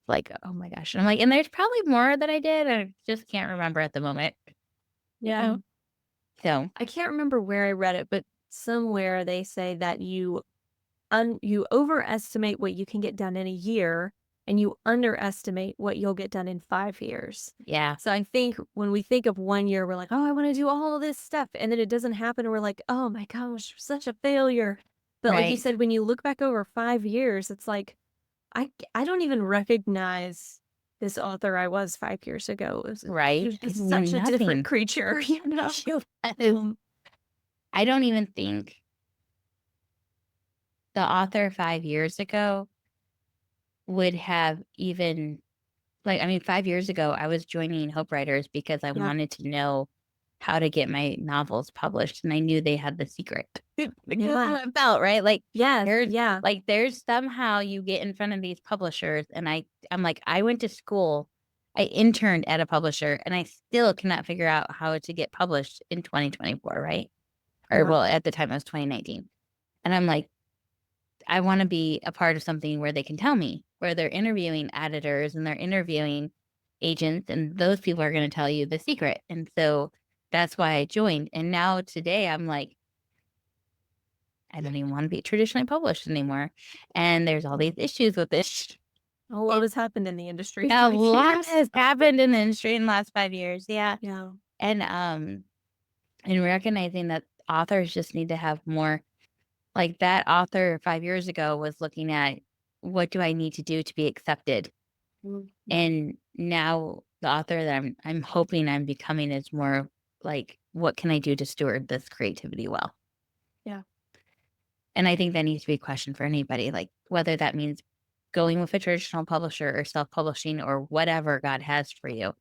like, oh my gosh, and I'm like, "And there's probably more that I did, I just can't remember at the moment." You Yeah. know? So, I can't remember where I read it, but somewhere they say that you overestimate what you can get done in a year and you underestimate what you'll get done in 5 years. yeah, So I think when we think of 1 year, we're like, "Oh, I wanna do all of this stuff," and then it doesn't happen, and we're like, "Oh my gosh, such a failure." But like you right, said, when you look back over 5 years, it's like, I don't even recognize this author I was 5 years ago. She right, was I just knew such a different nothing. creature, you know? She was Um, I don't even think the author 5 years ago would have even like, I mean, 5 years ago, I was joining Hope Writers because I yeah, wanted to know how to get my novels published, and I knew they had the secret. Like, that's yeah, how it felt, right? yes, yeah, There's somehow you get in front of these publishers, and I'm like, I went to school, I interned at a publisher, and I still cannot figure out how to get published in 2024, right? Or, yeah, well, at the time, it was 2019. And I'm like, I wanna be a part of something where they can tell me, where they're interviewing editors and they're interviewing agents, and those people are gonna tell you the secret, and so that's why I joined, and now today, I'm like, I don't even wanna be traditionally published anymore, and there's all yeah. these issues with this. A lot It has happened in the industry in A 5 lot years. has happened in the industry in the last 5 years, yeah. Yeah. And recognizing that authors just need to have more, like that author 5 years ago was looking at, "What do I need to do to be accepted?" Mhm. And now the author that I'm hoping I'm becoming is more like, "What can I do to steward this creativity well?" Yeah. And I think that needs to be a question for anybody, like, whether that means going with a traditional publisher or self-publishing or whatever God has for you.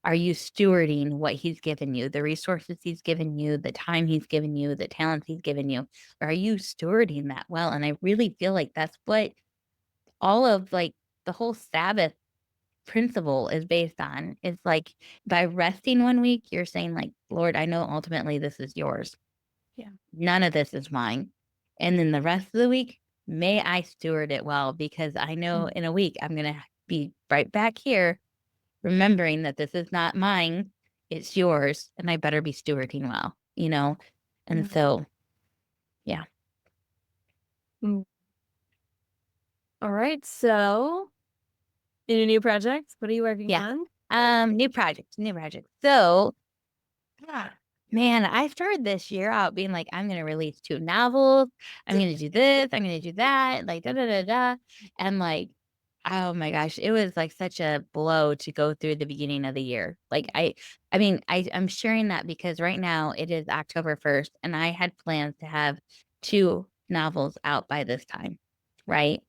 Are you stewarding what he's given you, the resources he's given you, the time he's given you, the talents he's given you? Are you stewarding that well? And I really feel like that's what all of like the whole Sabbath principle is based on. It's like by resting one week, you're saying, like, Lord, I know ultimately this is yours. Yeah. None of this is mine. And then the rest of the week, may I steward it well because I know Mm. in a week I'm going to be right back here remembering that this is not mine, it's yours, and I better be stewarding well, you know? And Yeah. so, yeah. Mm. All right. So, any new projects? What are you working Yeah. on? New project. So, yeah, man, I started this year out being like, I'm gonna release 2 novels, I'm gonna do this, I'm gonna do that, like, da, da, da, da, and, like, oh my gosh, it was, like, such a blow to go through the beginning of the year. Like, I mean, I'm sharing that because right now it is October 1st, and I had plans to have 2 novels out by this time, right?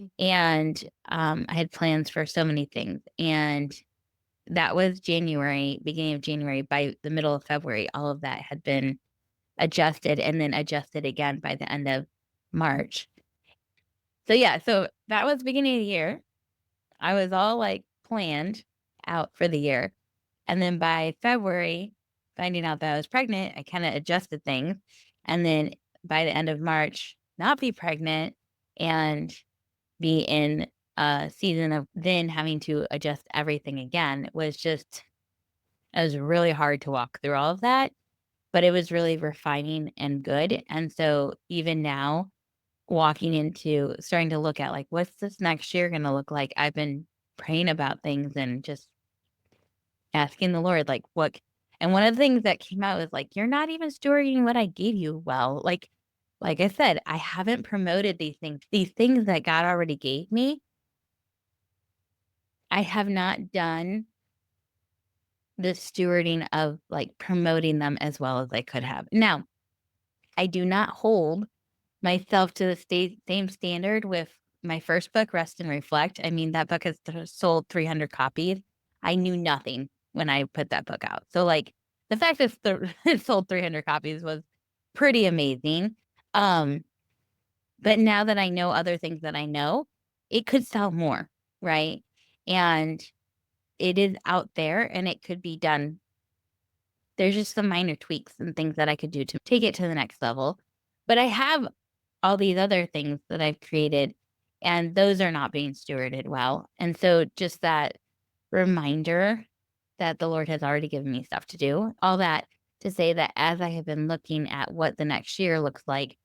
Mm. And, I had plans for so many things, and that was January, beginning of January. By the middle of February, all of that had been adjusted and then adjusted again by the end of March. So, yeah, so that was beginning of the year. I was all, like, planned out for the year, and then by February, finding out that I was pregnant, I kinda adjusted things, and then by the end of March, not be pregnant and be in a season of then having to adjust everything again was just it was really hard to walk through all of that, but it was really refining and good, and so even now, walking into starting to look at, like, what's this next year gonna look like? I've been praying about things and just asking the Lord, like, what and one of the things that came out was, like, "You're not even stewarding what I gave you well." Like I said, I haven't promoted these things. These things that God already gave me, I have not done the stewarding of, like, promoting them as well as I could have. Now, I do not hold myself to the same standard with my first book, Rest and Reflect. I mean, that book has sold 300 copies. I knew nothing when I put that book out. So, like, the fact that it sold 300 copies was pretty amazing. Um, but now that I know other things that I know, it could sell more, right? And it is out there and it could be done. There's just some minor tweaks and things that I could do to take it to the next level. But I have all these other things that I've created, and those are not being stewarded well. And so just that reminder that the Lord has already given me stuff to do, all that to say that as I have been looking at what the next year looks like,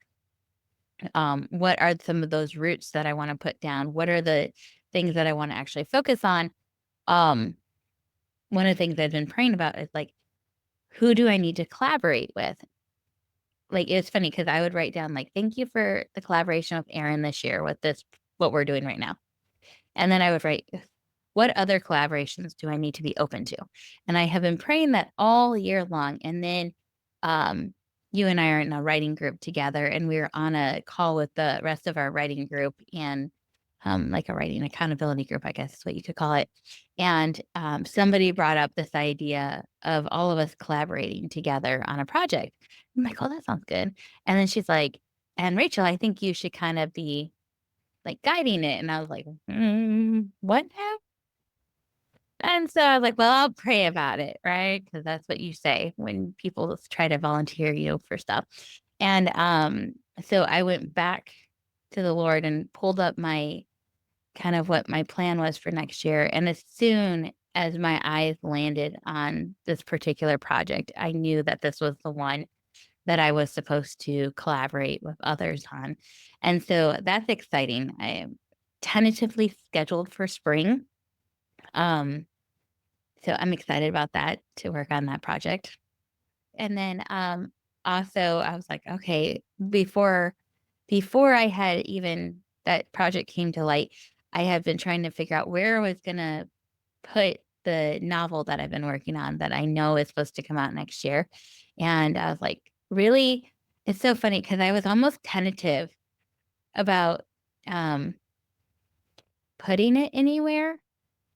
what are some of those roots that I want to put down? What are the things that I want to actually focus on? Um, one of the things I've been praying about is like, who do I need to collaborate with? Like, it's funny because I would write down, like, "Thank you for the collaboration with Erin this year with this what we're doing right now." And then I would write, "What other collaborations do I need to be open to?" And I have been praying that all year long, and then, um, you and I are in a writing group together, and we were on a call with the rest of our writing group and, like a writing accountability group, I guess is what you could call it. And, somebody brought up this idea of all of us collaborating together on a project. I'm like, "Oh, that sounds good." And then she's like, "And Rachel, I think you should kind of be, like, guiding it." And I was like, what now?" And so I was like, "Well, I'll pray about it," right? Because that's what you say when people try to volunteer you for stuff. And, so I went back to the Lord and pulled up my kind of what my plan was for next year, and as soon as my eyes landed on this particular project, I knew that this was the one that I was supposed to collaborate with others on. And so that's exciting. I am tentatively scheduled for spring. Um, So I'm excited about that to work on that project. And then, also I was like, okay, before I had even that project came to light, I had been trying to figure out where I was gonna put the novel that I've been working on that I know is supposed to come out next year. And I was like, really? It's so funny because I was almost tentative about um putting it anywhere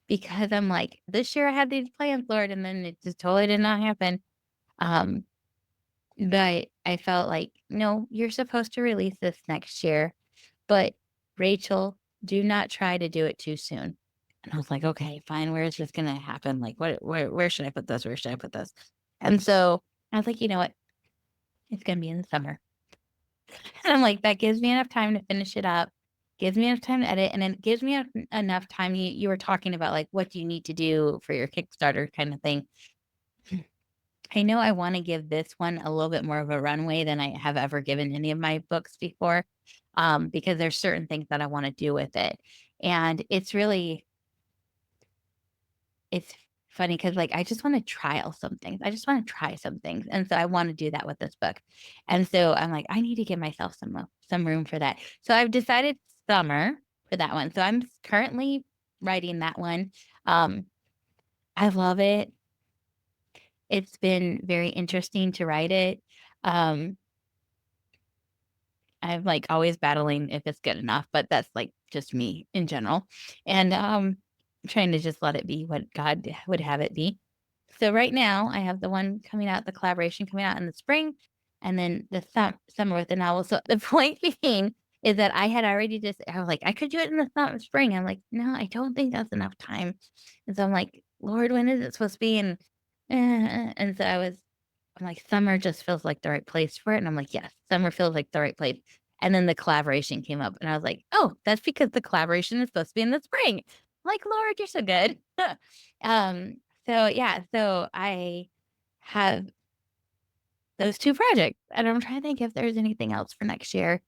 because I'm like, this year I had these plans, Lord, and then it just totally did not happen. Um, but I felt like, no, you're supposed to release this next year. But Rachel, do not try to do it too soon. And I was like, okay, fine. Where is this going to happen? Like, where should I put this? Where should I put this? And so I was like, you know what? It's going to be in the summer. And I'm like, that gives me enough time to finish it up, gives me enough time to edit, and then gives me enough time. You were talking about like, what do you need to do for your Kickstarter kind of thing. I know I want to give this one a little bit more of a runway than I have ever given any of my books before, because there's certain things that I want to do with it. And it's funny because like I just want to trial some things. I just want to try some things. And so I want to do that with this book. And so I'm like, I need to give myself some room for that. So I've decided summer for that one. So I'm currently writing that one. Um, I love it. It's been very interesting to write it. Um, I'm like always battling if it's good enough, but that's like just me in general. And trying to just let it be what God would have it be. So right now I have the one coming out, the collaboration coming out in the spring, and then the summer with the novel. So the point being is that I had already just I was like, I could do it in the spring. I'm like, no, I don't think that's enough time. And so I'm like, Lord, when is it supposed to be? And so I'm like, summer just feels like the right place for it. And I'm like, yes, summer feels like the right place. And then the collaboration came up, and I was like, oh, that's because the collaboration is supposed to be in the spring. I'm like, Lord, you're so good. um, so yeah, so I have those two projects, and I'm trying to think if there's anything else for next year.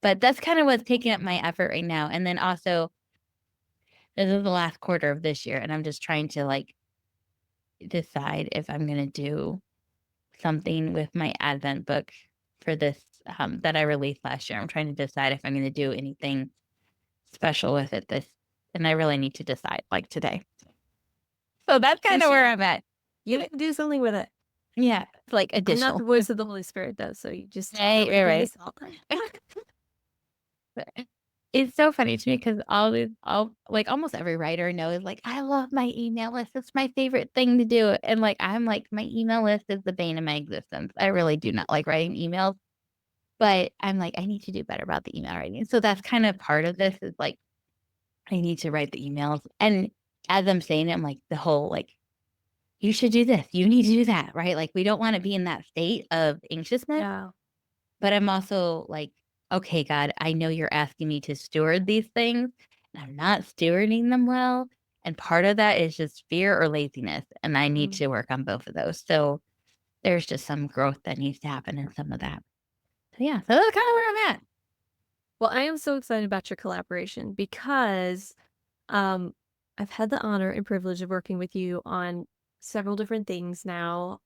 But that's kind of what's taking up my effort right now. And then also, this is the last quarter of this year, and I'm just trying to like decide if I'm gonna do something with my Advent book for this that I released last year. I'm trying to decide if I'm going to do anything special with it and I really need to decide like today. So that's You kind of should, where I'm at. you need to do something with it. Yeah, it's like I'm not additional. the voice of the Holy Spirit though, so you just Right, don't do right, this all the time. right. But it's so funny to me because all like almost every writer knows like I love my email list. It's my favorite thing to do. And like I'm like my email list is the bane of my existence. I really do not like writing emails. But I'm like, I need to do better about the email writing. So that's kind of part of this is like, I need to write the emails. And as I'm saying it, I'm like, the whole like, you should do this. You need to do that. Right. Like, we don't want to be in that state of anxiousness. Yeah. But I'm also like, okay, God, I know you're asking me to steward these things and I'm not stewarding them well. And part of that is just fear or laziness. And I need Mm. to work on both of those. So there's just some growth that needs to happen in some of that. So yeah, so that's kind of where I'm at. Well, I am so excited about your collaboration because um, I've had the honor and privilege of working with you on several different things now.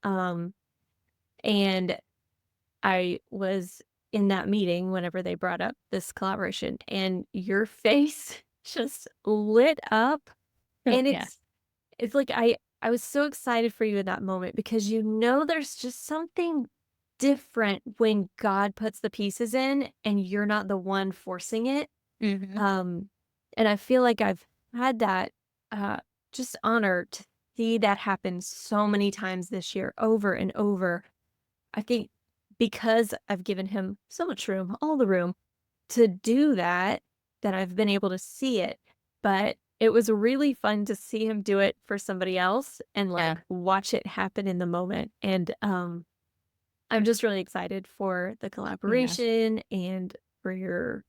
And I was in that meeting whenever they brought up this collaboration, and your face just lit up. And Yeah. it's like I was so excited for you in that moment because you know there's just something different when God puts the pieces in and you're not the one forcing it. Mhm. Um, and I feel like I've had that uh just honor to see that happen so many times this year over and over. I think because I've given him so much room, all the room to do that, that I've been able to see it. But it was really fun to see him do it for somebody else and Yeah. like watch it happen in the moment. And I'm just really excited for the Yeah. collaboration and for your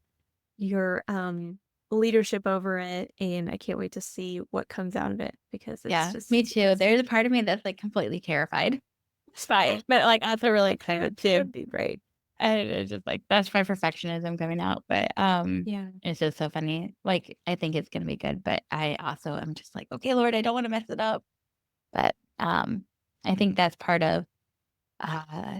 leadership over it. And I can't wait to see what comes out of it because it's Yeah. just Me too. There's a part of me that's like completely terrified. It's fine. But like also really excited it too. should be great. And it's just like that's my perfectionism coming out. But Yeah. it's just so funny. Like I think it's gonna be good. But I also am just like, okay, Lord, I don't want to mess it up. But I think that's part of uh,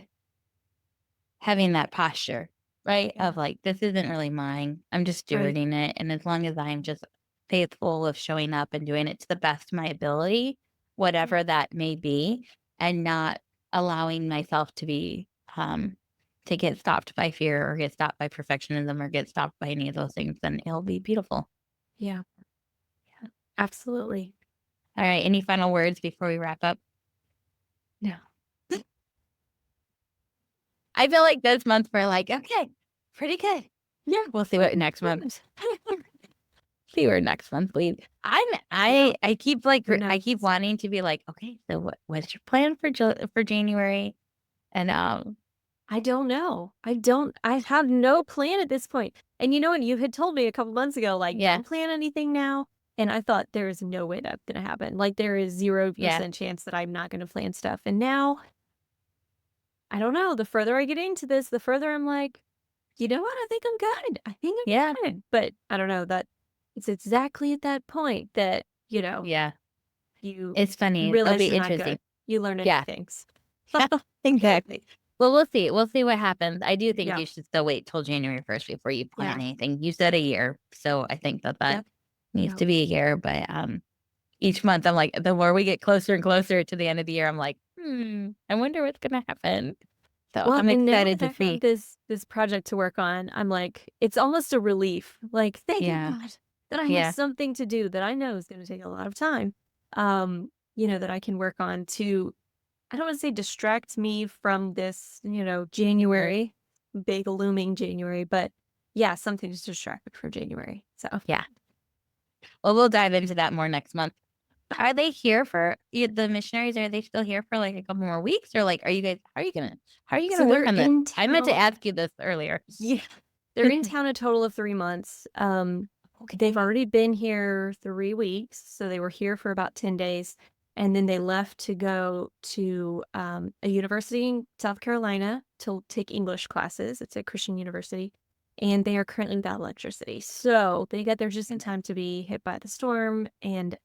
having that posture, right? Yeah. Of like, this isn't really mine. I'm just Right. stewarding it. And as long as I'm just faithful of showing up and doing it to the best of my ability, Yeah. whatever that may be, and not allowing myself to be, to get stopped by fear or get stopped by perfectionism or get stopped by any of those things, then it'll be beautiful. Yeah. Absolutely. All right. Any final words before we wrap up? No. I feel like this month we're like, okay, pretty good. Yeah. We'll see what next month. See where next month leads. Yeah. I keep like Who I keep knows? wanting to be like, okay, so what's your plan for January? And I don't know. I have no plan at this point. And you know what? You had told me a couple months ago, like, yeah, don't plan anything now. And I thought there is no way that's going to happen. Like, there is yeah, 0% chance that I'm not going to plan stuff. And now, I don't know. The further I get into this, the further I'm like, you know what? I think I'm good. I think yeah, I'm good. But I don't know that it's exactly at that point that, yeah. you It's funny. It'll realize be you're not interesting. good. You learn a new Yeah, things. exactly. Well, we'll see. We'll see what happens. I do think Yeah. you should still wait till January 1st before you Yeah. plan anything. You said a year, so I think that Yep. needs Yep. to be a year. But each month I'm like, the more we get closer and closer to the end of the year, I'm like, I wonder what's gonna happen. So Well, I'm and now excited that to I have see. this project to work on, I'm like, it's almost a relief. Like, thank you, Yeah. God, that I have Yeah. something to do that I know is going to take a lot of time. That I can work on to, I don't want to say distract me from this, January, big looming January, but yeah, something to distract me from January. So Yeah. Well, we'll dive into that more next month. Are they here for the missionaries? Are they still here for like a couple more weeks, or like, are you guys? How are you gonna so work they're on this? in I meant to town. ask you this earlier. Yeah. They're in town a total of 3 months. They've Okay. already been here 3 weeks, so they were here for about 10 days. And then they left to go to a university in South Carolina to take English classes. It's a Christian university. And they are currently without electricity. So they got there just in time to be hit by the storm. And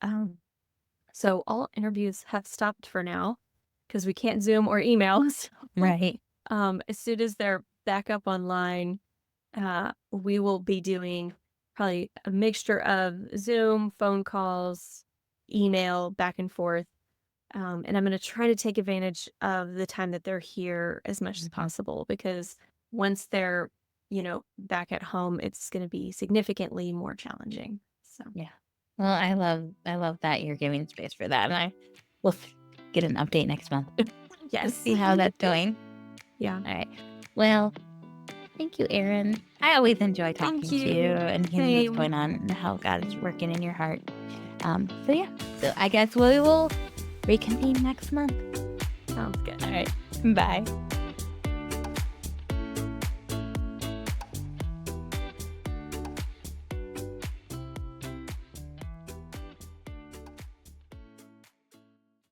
so all interviews have stopped for now because we can't Zoom or email. So Right. as soon as they're back up online, we will be doing probably a mixture of Zoom, phone calls, email, back and forth. And I'm going to try to take advantage of the time that they're here as much as Mhm. possible because once they're, back at home, it's going to be significantly more challenging. So, Yeah. Well, I love that you're giving space for that, and I will get an update next month to yes. see how that's going. Yeah. All right. Well, thank you, Erin. I always enjoy Thank talking to you you. and hearing what's Same. going on and how God is working in your heart. So yeah. So I guess we will reconvene next month. Sounds good. All right. Bye.